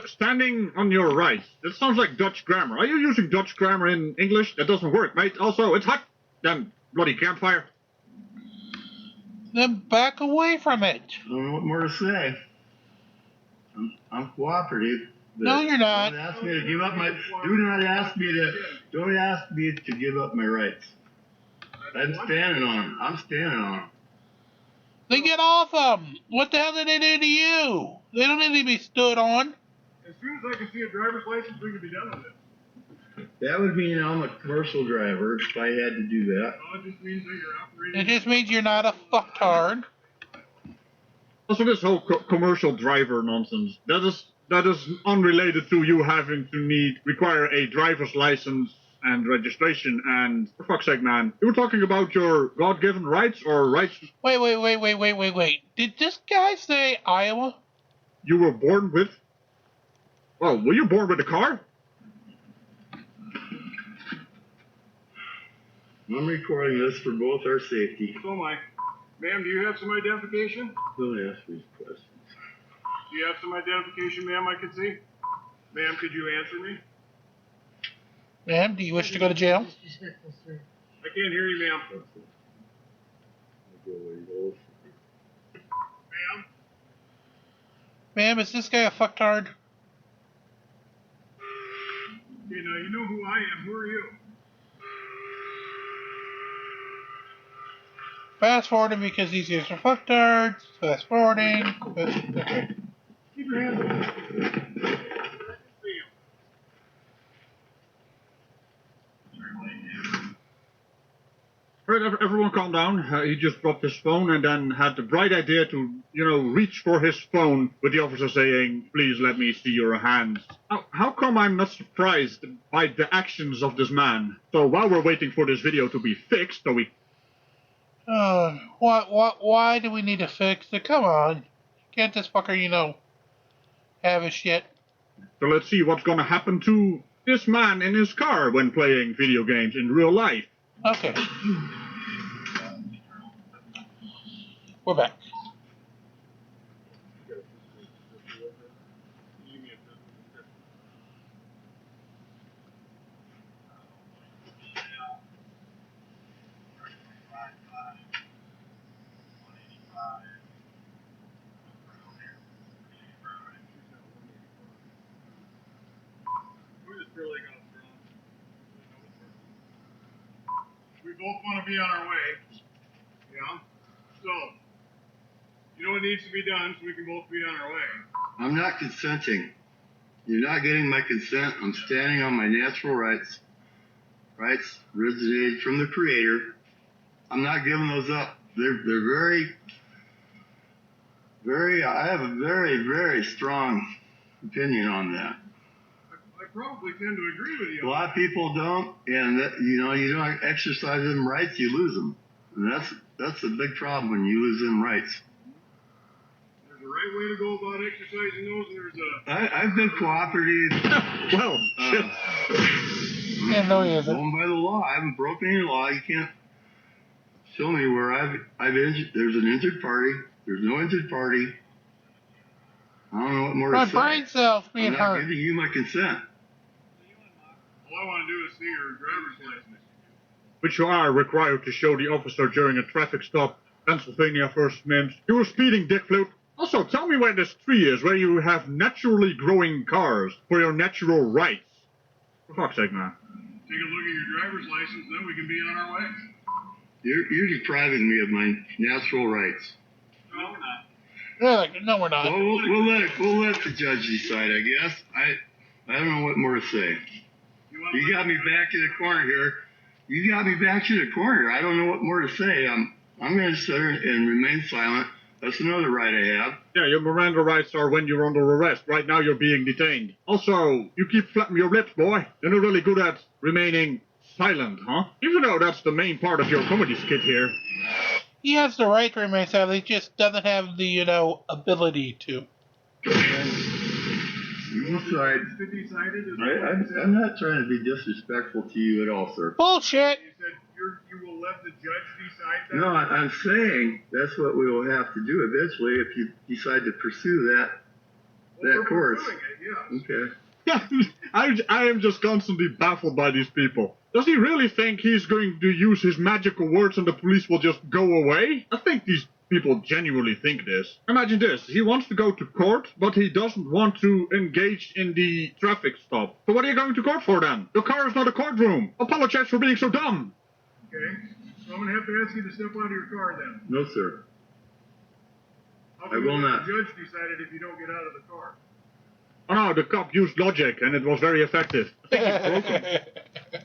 S8: Standing on your rights. That sounds like Dutch grammar. Are you using Dutch grammar in English? That doesn't work, mate. Also, it's hot. Damn bloody campfire.
S1: Then back away from it.
S12: I don't know what more to say. I'm cooperative.
S1: No, you're not.
S12: Don't ask me to give up my. Don't ask me to give up my rights. I'm standing on them. I'm standing on them.
S1: Then get off them. What the hell did they do to you? They don't need to be stood on.
S7: As soon as I can see a driver's license, we can be done with it.
S12: That would mean I'm a commercial driver if I had to do that.
S7: Well, it just means that you're operating.
S1: It just means you're not a fucktard.
S8: Also, this whole commercial driver nonsense, that is unrelated to you having to require a driver's license and registration, and for fuck's sake, man, you were talking about your God-given rights or rights...
S1: Wait. Did this guy say Iowa?
S8: You were born with... Well, were you born with a car?
S12: I'm recording this for both our safety.
S7: So am I. Ma'am, do you have some identification?
S12: Don't ask me questions.
S7: Do you have some identification, ma'am, I could see? Ma'am, could you answer me?
S1: Ma'am, do you wish to go to jail?
S7: I can't hear you, ma'am. Ma'am?
S1: Ma'am, is this guy a fucktard?
S7: Okay, now you know who I am. Who are you?
S1: Fast forwarding because these guys are fucktards. Fast forwarding. Okay.
S7: Keep your hands up.
S8: All right, everyone calm down. He just dropped his phone and then had the bright idea to, reach for his phone with the officer saying, please let me see your hands. How come I'm not surprised by the actions of this man? So while we're waiting for this video to be fixed,
S1: why do we need to fix it? Come on. Can't this fucker, have his shit?
S8: So let's see what's gonna happen to this man in his car when playing video games in real life.
S1: Okay. We're back.
S7: We both want to be on our way. Yeah? So, you know what needs to be done so we can both be on our way?
S12: I'm not consenting. You're not getting my consent. I'm standing on my natural rights. Rights originated from the Creator. I'm not giving those up. They're very, I have a very, very strong opinion on that.
S7: I probably tend to agree with you.
S12: A lot of people don't, and you don't exercise them rights, you lose them. And that's a big problem when you lose them rights.
S7: There's a right way to go about exercising those, and there's a...
S12: I've been cooperative.
S8: Well, shit.
S1: Yeah, no, he isn't.
S12: Going by the law. I haven't broken any law. You can't show me where I've injured. There's an injured party. There's no injured party. I don't know what more to say.
S1: My brain cells being
S12: I'm not
S1: hurt.
S12: giving you my consent.
S7: All I want to do is see your driver's license.
S8: Which you are required to show the officer during a traffic stop. Pennsylvania First Mint. You were speeding, dick flute. Also, tell me where this tree is, where you have naturally growing cars for your natural rights. For fuck's sake, man.
S7: Take a look at your driver's license, then we can be on our way.
S12: You're depriving me of my natural rights.
S7: No, we're not.
S1: They're like, no, we're not.
S12: Well, we'll let the judge decide, I guess. I don't know what more to say. You got me back in the corner here. I don't know what more to say. I'm going to sit here and remain silent. That's another right I have.
S8: Yeah, your Miranda rights are when you're under arrest. Right now you're being detained. Also, you keep flapping your lips, boy. You're not really good at remaining silent, huh? Even though that's the main part of your comedy skit here.
S1: He has the right to remain silent. He just doesn't have the, ability to.
S12: You decide. I'm not trying to be disrespectful to you at all, sir.
S1: Bullshit!
S7: You said you will let the judge decide that?
S12: No, I'm saying that's what we will have to do eventually if you decide to pursue that course. Okay.
S8: Yeah, I am just constantly baffled by these people. Does he really think he's going to use his magical words and the police will just go away? I think these people genuinely think this. Imagine this, he wants to go to court, but he doesn't want to engage in the traffic stop. So what are you going to court for then? Your car is not a courtroom. Apologize for being so dumb.
S7: Okay, so I'm going to have to ask you to step out of your car then.
S12: No, sir.
S7: How
S12: I will not.
S7: The judge decided if you don't get out of the car.
S8: Oh no, the cop used logic and it was very effective. I think he's broken.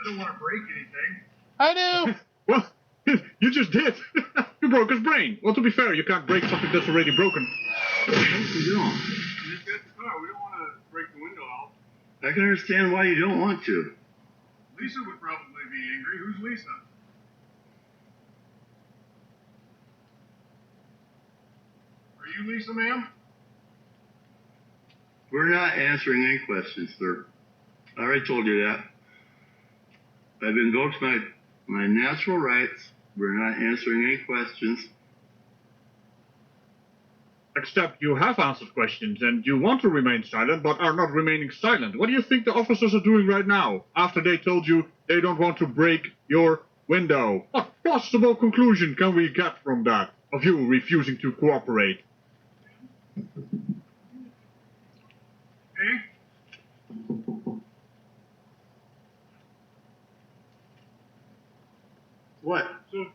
S7: I don't want to break anything.
S1: I do!
S8: Well, you just did. You broke his brain. Well, to be fair, you can't break something that's already broken.
S12: You don't.
S7: You just got the car. We don't want to break the window out.
S12: I can understand why you don't want to.
S7: Lisa would probably be angry. Who's Lisa? Are you Lisa, ma'am?
S12: We're not answering any questions, sir. I already told you that. I've invoked my natural rights. We're not answering any questions.
S8: Except you have answered questions and you want to remain silent but are not remaining silent. What do you think the officers are doing right now after they told you they don't want to break your window? What possible conclusion can we get from that of you refusing to cooperate?
S7: Hey?
S12: What?
S7: So,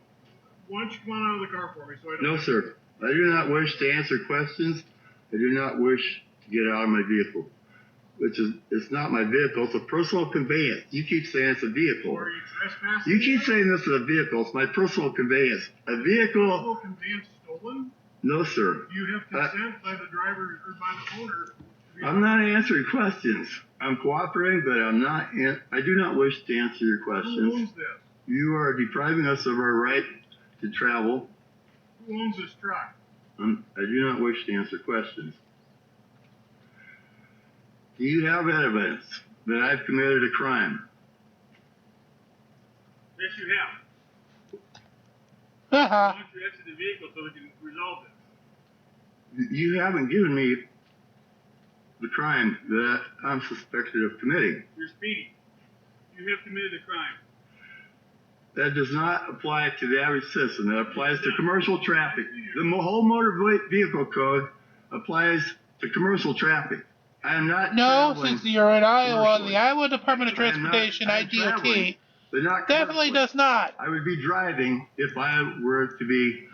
S7: why don't you come on out of the car for me so I don't...
S12: No, sir. I do not wish to answer questions. I do not wish to get out of my vehicle. It's not my vehicle. It's a personal conveyance. You keep saying it's a vehicle.
S7: Are you trespassing?
S12: You keep saying this is a vehicle. It's my personal conveyance. A vehicle...
S7: Personal conveyance stolen?
S12: No, sir.
S7: You have consent by the driver or by the owner.
S12: I'm not answering questions. I'm cooperating, but I do not wish to answer your questions.
S7: Who owns this?
S12: You are depriving us of our right to travel.
S7: Who owns this truck?
S12: I do not wish to answer questions. Do you have evidence that I've committed a crime?
S7: Yes, you have.
S1: Haha.
S7: Why don't you exit the vehicle so we can resolve this?
S12: You haven't given me the crime that I'm suspected of committing.
S7: You're speeding. You have committed a crime.
S12: That does not apply to the average citizen. That applies to commercial traffic. The whole motor vehicle code applies to commercial traffic. I am not
S1: since you're in Iowa, the Iowa Department of Transportation, IDOT, definitely does not.
S12: I would be driving if I were to be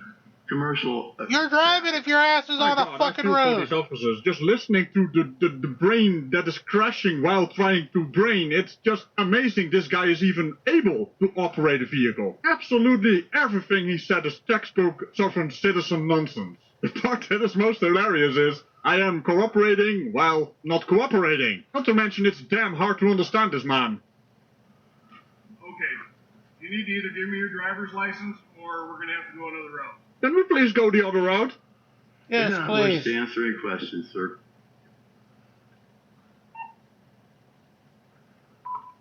S12: commercial.
S1: You're driving if your ass is on the fucking road.
S8: These officers, just listening to the brain that is crashing while trying to brain, it's just amazing this guy is even able to operate a vehicle. Absolutely everything he said is textbook sovereign citizen nonsense. The part that is most hilarious is, I am cooperating while not cooperating. Not to mention it's damn hard to understand this man.
S7: Okay. You need to either give me your driver's license or we're going to have to go another route.
S8: Can we please go the other route?
S1: Yes,
S12: I do not
S1: please.
S12: wish to answer any questions, sir.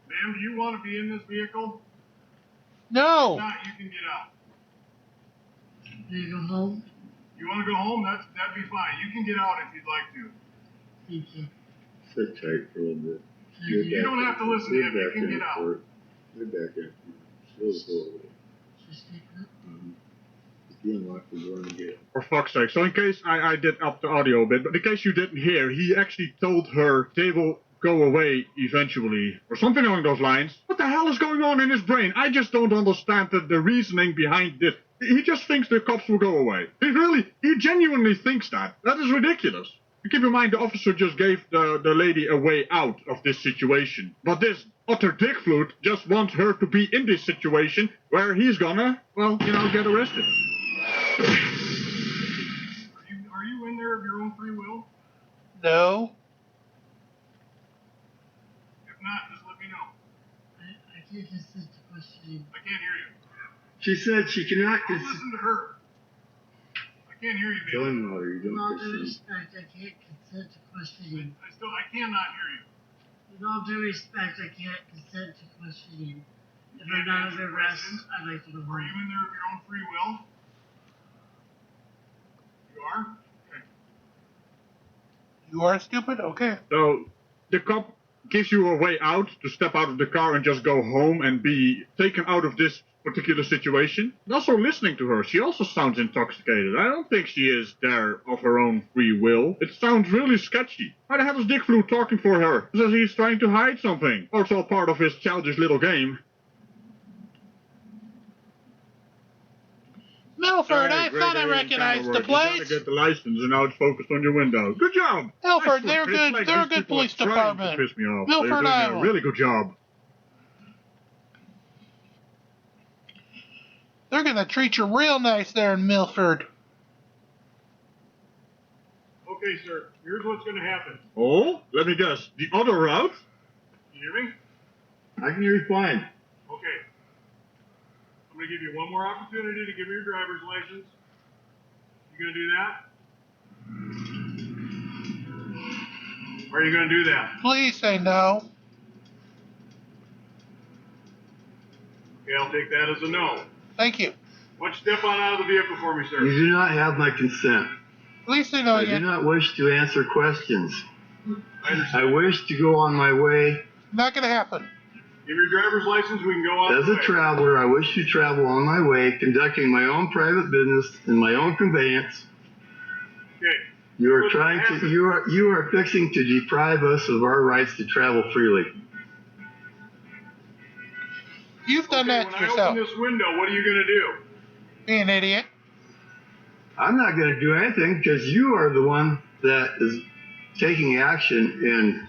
S7: Ma'am, do you want to be in this vehicle?
S1: No.
S7: If not, you can get out.
S12: You go home?
S7: You want to go home? That'd be fine. You can get out if you'd like to.
S12: Thank you. Sit tight for a little bit.
S7: You don't have to listen to him. You can get out.
S12: You're back in. She'll go away. You unlock the door and get it.
S8: For fuck's sake. So in case I did up the audio a bit, but in case you didn't hear, he actually told her they will go away eventually, or something along those lines. What the hell is going on in his brain? I just don't understand the reasoning behind this. He just thinks the cops will go away. He genuinely thinks that. That is ridiculous. Keep in mind, the officer just gave the lady a way out of this situation. But this utter dick flute just wants her to be in this situation where he's gonna, well, get arrested.
S3: Are you in there of your own free will?
S1: No.
S3: If not, just let me know.
S12: I can't consent to questioning.
S3: I can't hear you.
S12: She said she cannot
S3: Don't
S12: consent.
S3: listen to her. I can't hear you, baby.
S12: Telling her you don't With all due respect, I can't consent to questioning.
S3: I cannot hear you.
S12: With all due respect, I can't consent to questioning. If I'm not under arrest, I'd like to go home.
S3: Are you in there of your own free will? You are? Okay.
S1: You are stupid? Okay.
S8: So, the cop gives you a way out to step out of the car and just go home and be taken out of this particular situation. And also listening to her, she also sounds intoxicated. I don't think she is there of her own free will. It sounds really sketchy. Why the hell is Dick Flu talking for her? Says he's trying to hide something. Or it's all part of his childish little game.
S1: Milford,
S8: Hey,
S1: I
S8: great
S1: thought I
S8: Indian
S1: recognized
S8: Tower
S1: the
S8: work. You gotta
S1: place.
S8: get the license, and now it's focused on your window. Good job.
S1: Milford,
S8: Excellent.
S1: they're
S8: It's
S1: good.
S8: like
S1: They're a
S8: these
S1: good
S8: people are
S1: police
S8: trying to
S1: department.
S8: piss me off.
S1: Milford,
S8: They're doing a
S1: Iowa.
S8: really good job.
S1: They're gonna treat you real nice there in Milford.
S3: Okay, sir. Here's what's going to happen.
S8: Oh, let me guess. The other route?
S3: You hear me?
S12: I can hear you fine.
S3: Okay. I'm going to give you one more opportunity to give me your driver's license. You going to do that? Or are you going to do that?
S1: Please say no.
S3: Okay, I'll take that as a no.
S1: Thank you.
S3: Why don't you step on out of the vehicle for me, sir?
S12: You do not have my consent.
S1: Please say no
S12: I do
S1: again.
S12: not wish to answer questions.
S3: I understand.
S12: I wish to go on my way.
S1: Not gonna happen.
S3: Give me your driver's license, we can go on
S12: As
S3: the
S12: a
S3: way.
S12: traveler, I wish to travel on my way, conducting my own private business in my own conveyance.
S3: Okay.
S12: You are trying to, you are fixing to deprive us of our rights to travel freely.
S1: You've done
S3: Okay,
S1: that
S3: when
S1: yourself.
S3: I open this window, what are you going to do?
S1: Be an idiot.
S12: I'm not going to do anything because you are the one that is taking action in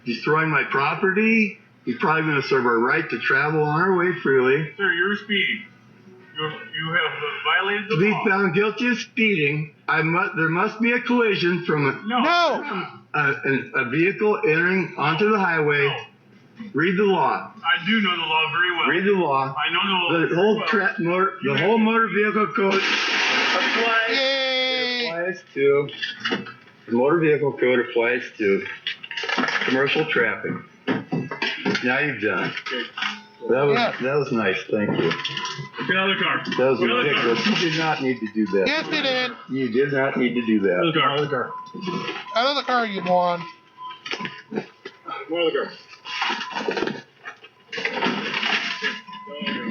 S12: destroying my property. You're probably going to serve our right to travel on our way freely.
S3: Sir, you're speeding. You have violated the
S12: To be
S3: law.
S12: found guilty of speeding, there must be a collision from a vehicle entering onto the highway.
S3: No.
S12: Read the law.
S3: I do know the law very well.
S12: Read the law.
S3: I know the law
S12: The whole
S3: very well.
S12: whole motor vehicle code applies.
S1: Yay!
S12: It applies to the motor vehicle code applies to commercial traffic. Now you've done. That was nice. Thank you.
S3: Get out of the car.
S12: That was
S3: Get out of the car.
S12: ridiculous. You did not need to do that.
S1: Yes, you did.
S12: You did not need to do that.
S3: Out of the car. Out of the car.
S1: Out of the car, you moron.
S3: Out of the car.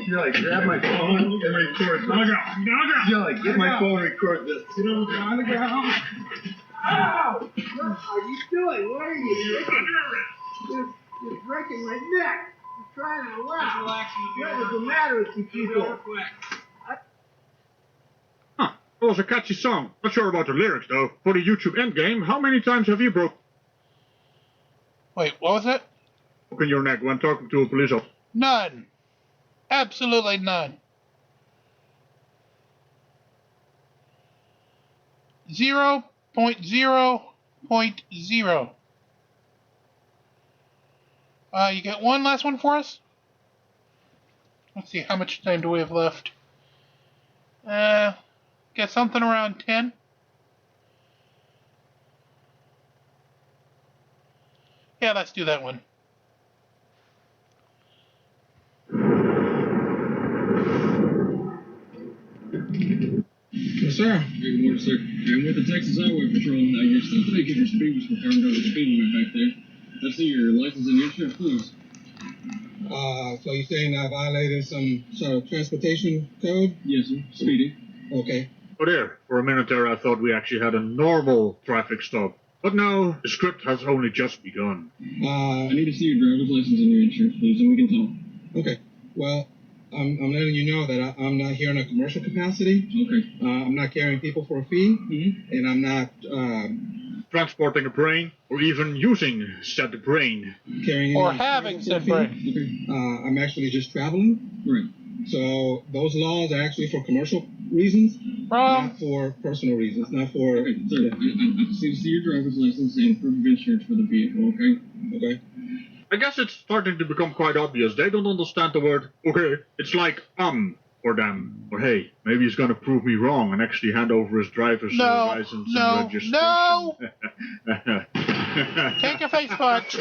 S12: You're like, grab my phone and record.
S3: On the ground. Get on the ground.
S12: You're like, get my phone and record this.
S3: Get on the ground.
S7: Ow! What are you doing? What are you
S3: You're
S7: doing?
S3: under arrest.
S7: You're breaking my neck. You're trying to relax.
S3: Just relax and
S7: What is the matter with you people?
S8: Huh. That was a catchy song. Not sure about the lyrics, though. For the YouTube endgame, how many times have you broken
S1: Wait, what was it?
S8: your neck when talking to a police officer?
S1: None. Absolutely none. 0.0.0. You get one last one for us? Let's see, how much time do we have left? Get something around 10. Yeah, let's do that one.
S13: Yes, sir. Good morning, sir. I'm with the Texas Highway Patrol. Now, you're still thinking your speed was confirmed over the speed limit back there. Let's see your license and insurance, please.
S14: So you're saying I violated some sort of transportation code?
S13: Yes, sir. Speeding.
S14: Okay.
S8: Oh dear, for a minute there I thought we actually had a normal traffic stop. But no, the script has only just begun.
S13: I need to see your driver's license and your insurance, please, and we can talk.
S14: Okay. Well, I'm letting you know that I'm not here in a commercial capacity.
S13: Okay.
S14: I'm not carrying people for a fee, and I'm not
S8: transporting a brain, or even using said brain.
S14: carrying
S1: Or
S14: any
S1: having
S14: for a
S1: said
S14: fee.
S1: brain.
S14: I'm actually just traveling.
S13: Right.
S14: So those laws are actually for commercial reasons, not for personal reasons, not for...
S13: Okay, sir, I just need to see your driver's license and proof of insurance for the vehicle, okay?
S14: Okay.
S8: I guess it's starting to become quite obvious. They don't understand the word okay. It's like for them. Or hey, maybe he's gonna prove me wrong and actually hand over his driver's license and registration.
S1: No! Take a face punch!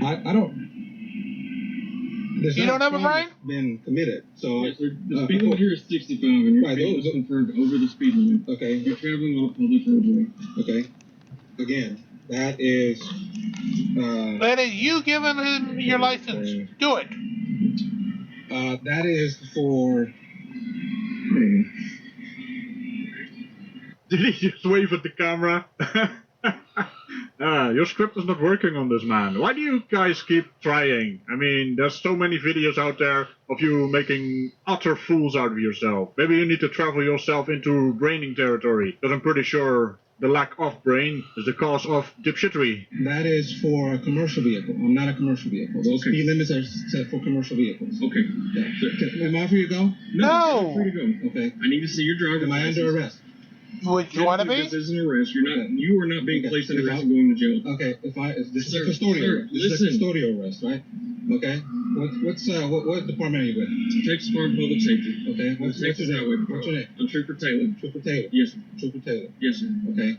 S14: I don't...
S1: You don't have a brain?
S14: Been committed, so...
S13: Yes, sir. The speed limit here is 65, and your vehicle is confirmed over the speed limit.
S14: Okay.
S13: You're traveling on a public roadway.
S14: Okay. Again, that is...
S1: That is you giving him your license. Do it.
S14: That is for...
S8: Did he just wave at the camera? Your script is not working on this, man. Why do you guys keep trying? I mean, there's so many videos out there of you making utter fools out of yourself. Maybe you need to travel yourself into braining territory, because I'm pretty sure the lack of brain is the cause of dipshittery.
S14: That is for a commercial vehicle. I'm not a commercial vehicle. Those speed limits are set for commercial vehicles.
S13: Okay.
S14: Yeah. Am I free to go?
S1: No!
S13: You're free to go.
S14: Okay.
S13: I need to see your driver's license.
S14: Am I under arrest?
S1: Would you want to be?
S13: This is an arrest. You are not being placed under arrest and going to jail.
S14: Okay, this is a custodial arrest. This is a custodial arrest, right? Okay. What department are you with?
S13: Texas Department of Public Safety.
S14: Okay. What's your name? What's your name?
S13: I'm Trooper Taylor.
S14: Trooper Taylor.
S13: Yes, sir.
S14: Trooper Taylor.
S13: Yes, sir.
S14: Okay.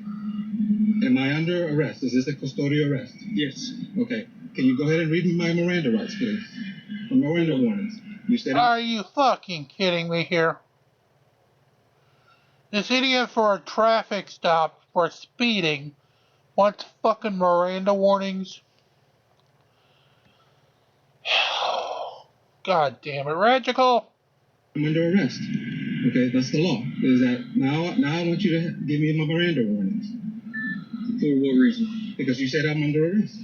S14: Am I under arrest? Is this a custodial arrest?
S13: Yes.
S14: Okay. Can you go ahead and read me my Miranda rights, please? My Miranda warnings. You said.
S1: Are you fucking kidding me here? This idiot for a traffic stop for speeding wants fucking Miranda warnings. God damn it, Radical!
S14: I'm under arrest. Okay, that's the law. Is that now I want you to give me my Miranda warnings.
S13: For what reason?
S14: Because you said I'm under arrest.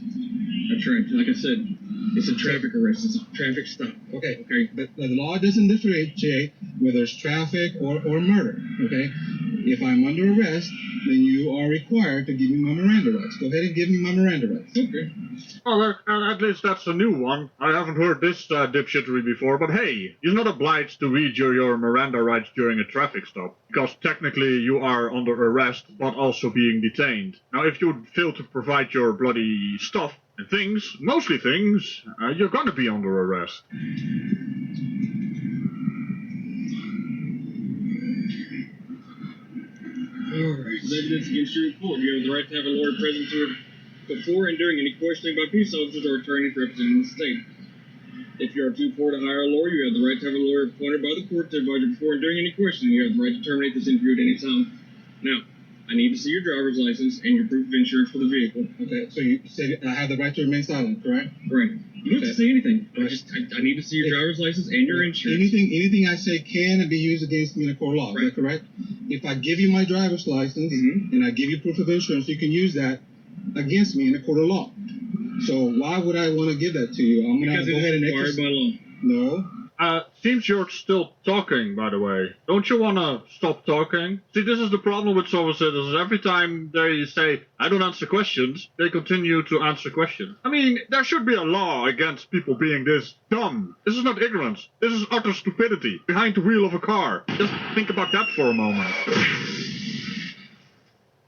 S13: That's right. Like I said, it's a traffic arrest. It's a traffic stop.
S14: Okay. But the law doesn't differentiate whether it's traffic or murder. Okay. If I'm under arrest, then you are required to give me my Miranda rights. Go ahead and give me my Miranda rights.
S13: Okay.
S8: Well, at least that's a new one. I haven't heard this dipshittery before, but hey, you're not obliged to read your Miranda rights during a traffic stop, because technically you are under arrest, but also being detained. Now, if you fail to provide your bloody stuff and things, mostly things, you're gonna be under arrest.
S13: Alright, the evidence against your report. You have the right to have a lawyer present before and during any questioning by police officers or attorneys representing the state. If you are too poor to hire a lawyer, you have the right to have a lawyer appointed by the court to advise you before and during any questioning. You have the right to terminate this interview at any time. Now, I need to see your driver's license and your proof of insurance for the vehicle.
S14: Okay, so you said I have the right to remain silent, correct?
S13: Right. You don't have to say anything. I need to see your driver's license and your insurance.
S14: Anything I say can be used against me in a court of law. Right. Is that correct? If I give you my driver's license and I give you proof of insurance, you can use that against me in a court of law. So why would I want to give that to you? I'm going to go ahead and
S13: exercise. By law.
S14: No.
S8: Seems you're still talking, by the way. Don't you want to stop talking? See, this is the problem with some citizens. Every time they say, I don't answer questions, they continue to answer questions. I mean, there should be a law against people being this dumb. This is not ignorance. This is utter stupidity. Behind the wheel of a car. Just think about that for a moment.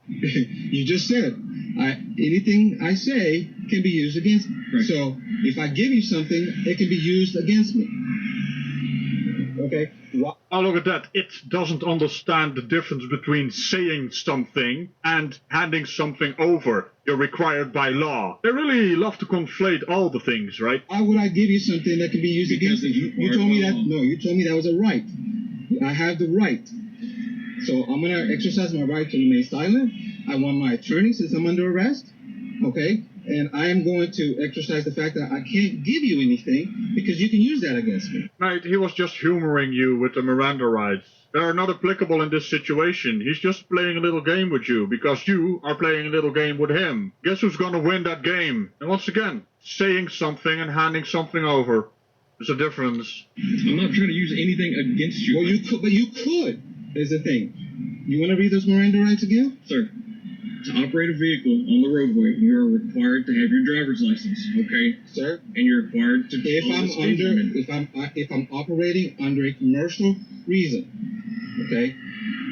S14: You just said, anything I say can be used against me. Right. So if I give you something, it can be used against me. Okay.
S8: Oh, look at that. It doesn't understand the difference between saying something and handing something over. You're required by law. They really love to conflate all the things, right?
S14: Why would I give you something that can be used against me? You told me that. No, you told me that was a right. I have the right. So I'm going to exercise my right to remain silent. I want my attorney, since I'm under arrest. Okay. and I am going to exercise the fact that I can't give you anything because you can use that against me.
S8: Mate, he was just humoring you with the Miranda rights. They are not applicable in this situation. He's just playing a little game with you because you are playing a little game with him. Guess who's gonna win that game? And once again, saying something and handing something over. There's a difference.
S13: I'm not trying to use anything against you.
S14: Well, you could, but you could. Is the thing. You want to read those Miranda rights again?
S13: Sir, to operate a vehicle on the roadway, you are required to have your driver's license, okay?
S14: Sir?
S13: And you're required to
S14: if I'm operating under a commercial reason, okay?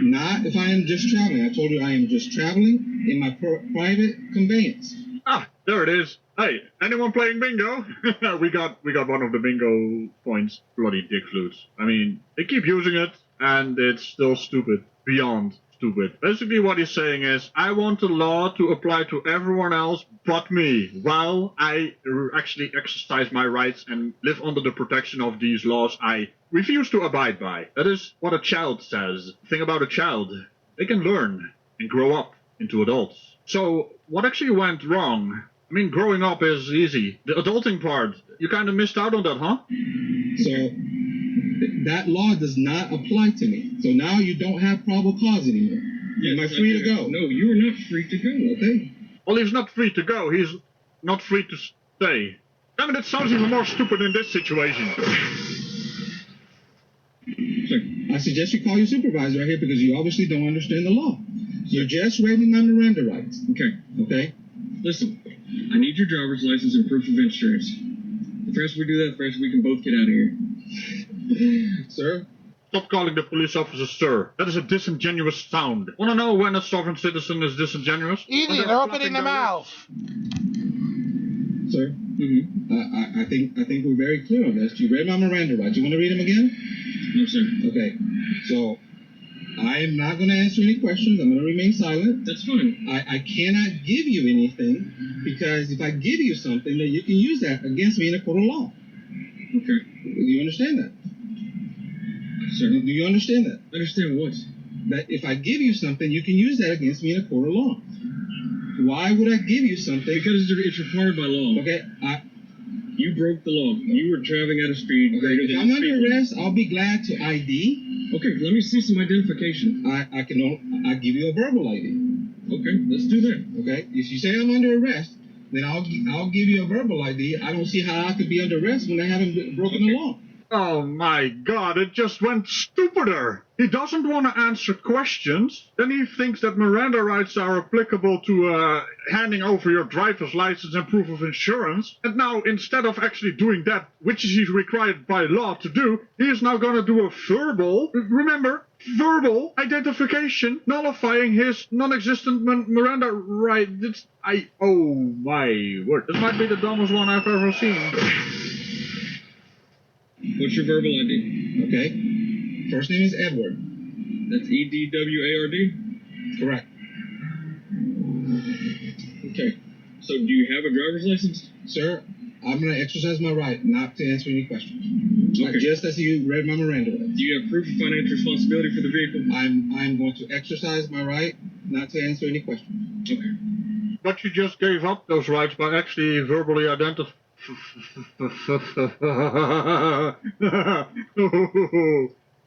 S14: Not if I am just traveling. I told you I am just traveling in my private conveyance.
S8: Ah, there it is. Hey, anyone playing bingo? we got one of the bingo points. Bloody dick flutes. I mean, they keep using it, and it's still stupid. Beyond stupid. Basically what he's saying is, I want the law to apply to everyone else but me, while I actually exercise my rights and live under the protection of these laws I refuse to abide by. That is what a child says. The thing about a child, they can learn and grow up into adults. So, what actually went wrong? I mean, growing up is easy. The adulting part, you kind of missed out on that, huh?
S14: So, that law does not apply to me. So now you don't have probable cause anymore. Am I free to go?
S13: No, you are not free to go, okay?
S8: Well, he's not free to go. He's not free to stay. I mean, it sounds even more stupid in this situation.
S14: I suggest you call your supervisor right here because you obviously don't understand the law. You just read me my Miranda rights.
S13: Okay.
S14: Okay?
S13: Listen, I need your driver's license and proof of insurance. The faster we do that, the faster we can both get out of here.
S14: Sir?
S8: Stop calling the police officer sir. That is a disingenuous sound. Wanna know when a sovereign citizen is disingenuous?
S1: Easy, they're opening their mouth.
S14: Sir? I think we're very clear on this. You read my Miranda rights. You want to read them again?
S13: No, sir.
S14: Okay. So, I am not going to answer any questions. I'm going to remain silent.
S13: That's fine.
S14: I cannot give you anything because if I give you something, then you can use that against me in a court of law.
S13: Okay.
S14: Do you understand that?
S13: Sir.
S14: Do you understand that?
S13: Understand what?
S14: That if I give you something, you can use that against me in a court of law. Why would I give you something?
S13: Because it's required by law.
S14: Okay.
S13: You broke the law. You were traveling at a speed greater than
S14: If I'm under arrest, I'll be glad to ID.
S13: Okay, let me see some identification.
S14: I give you a verbal ID.
S13: Okay, let's do that.
S14: Okay. If you say I'm under arrest, then I'll give you a verbal ID. I don't see how I could be under arrest when I haven't broken the law.
S8: Oh my god, it just went stupider. He doesn't want to answer questions. Then he thinks that Miranda rights are applicable to handing over your driver's license and proof of insurance. And now, instead of actually doing that, which he's required by law to do, he is now going to do a verbal, remember, verbal identification, nullifying his non-existent Miranda right. Oh my word. This might be the dumbest one I've ever seen.
S13: What's your verbal ID?
S14: Okay. First name is Edward.
S13: That's EDWARD?
S14: Correct.
S13: Okay. So do you have a driver's license?
S14: Sir, I'm going to exercise my right not to answer any questions.
S13: Okay.
S14: Just as you read my Miranda rights.
S13: Do you have proof of financial responsibility for the vehicle?
S14: I'm going to exercise my right not to answer any questions.
S13: Okay.
S8: But you just gave up those rights by actually verbally identifying.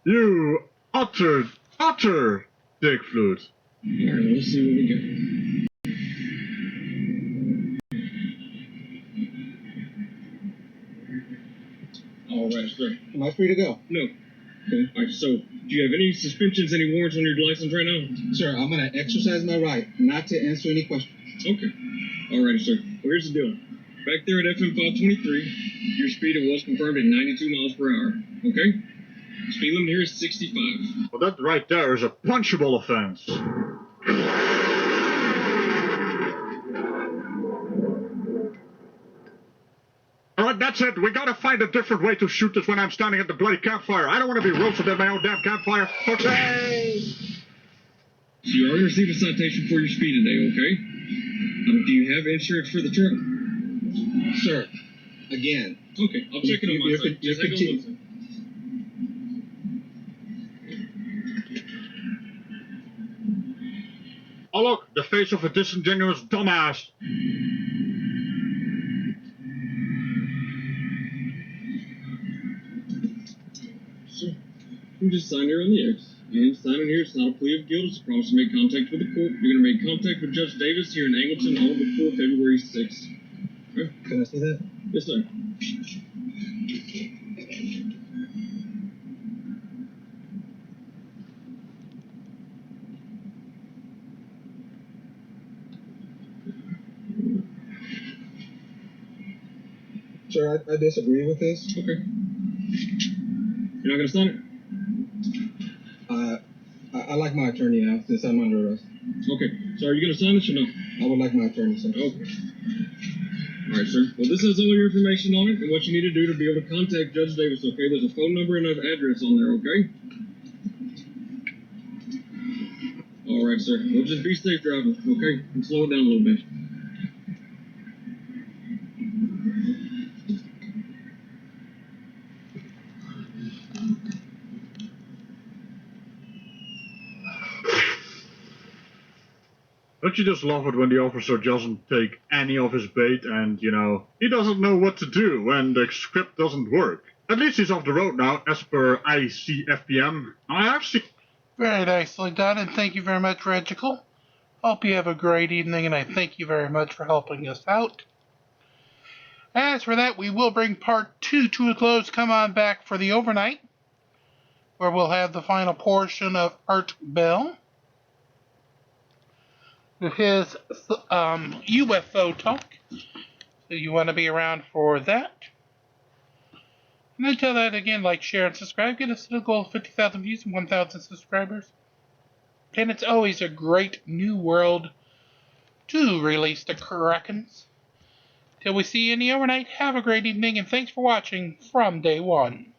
S8: You utter dick flute.
S13: Alright, let's see what we got. Alright, sir.
S14: Am I free to go?
S13: No. Okay. Alright, so do you have any suspensions, any warrants on your license right now?
S14: Sir, I'm going to exercise my right not to answer any questions.
S13: Okay. Alright, sir. Well, here's the deal. Back there at FM 523, your speed was confirmed at 92 miles per hour. Okay? Speed limit here is 65.
S8: Well, that right there is a punchable offense. Alright, that's it. We gotta find a different way to shoot this when I'm standing at the bloody campfire. I don't want to be roasted at my own damn campfire. Okay.
S13: So you are going to receive a citation for your speed today, okay? Do you have insurance for the truck?
S14: Sir, again.
S13: Okay, I'll check it on my side. Just hang on one second.
S8: Oh look, the face of a disingenuous dumbass.
S13: You just sign here on the X. And signing here, it's not a plea of guilt, it's a promise to make contact with the court. You're going to make contact with Judge Davis here in Angleton on before February 6th. Okay?
S14: Can I see that?
S13: Yes, sir.
S14: Sir, I disagree with this.
S13: Okay. You're not going to sign it?
S14: I like my attorney now, since I'm under arrest.
S13: Okay. So are you going to sign this or no?
S14: I would like my attorney, sir.
S13: Okay. All right, sir. Well, this has all your information on it and what you need to do to be able to contact Judge Davis, okay? There's a phone number and an address on there, okay? All right, sir. Well, just be safe driving, okay? And slow it down a little bit.
S8: Don't you just love it when the officer doesn't take any of his bait and, you know, he doesn't know what to do when the script doesn't work? At least he's off the road now, as per ICFPM. I have seen...
S1: Very nicely done, and thank you very much, Regical. Hope you have a great evening, and I thank you very much for helping us out. As for that, we will bring part 2 to a close. Come on back for the overnight, where we'll have the final portion of Art Bell with his UFO talk. So you want to be around for that. And until then, again, like, share, and subscribe. Get us to the goal of 50,000 views and 1,000 subscribers. And it's always a great new world to release the Krakens. Till we see you in the overnight, have a great evening, and thanks for watching from day one.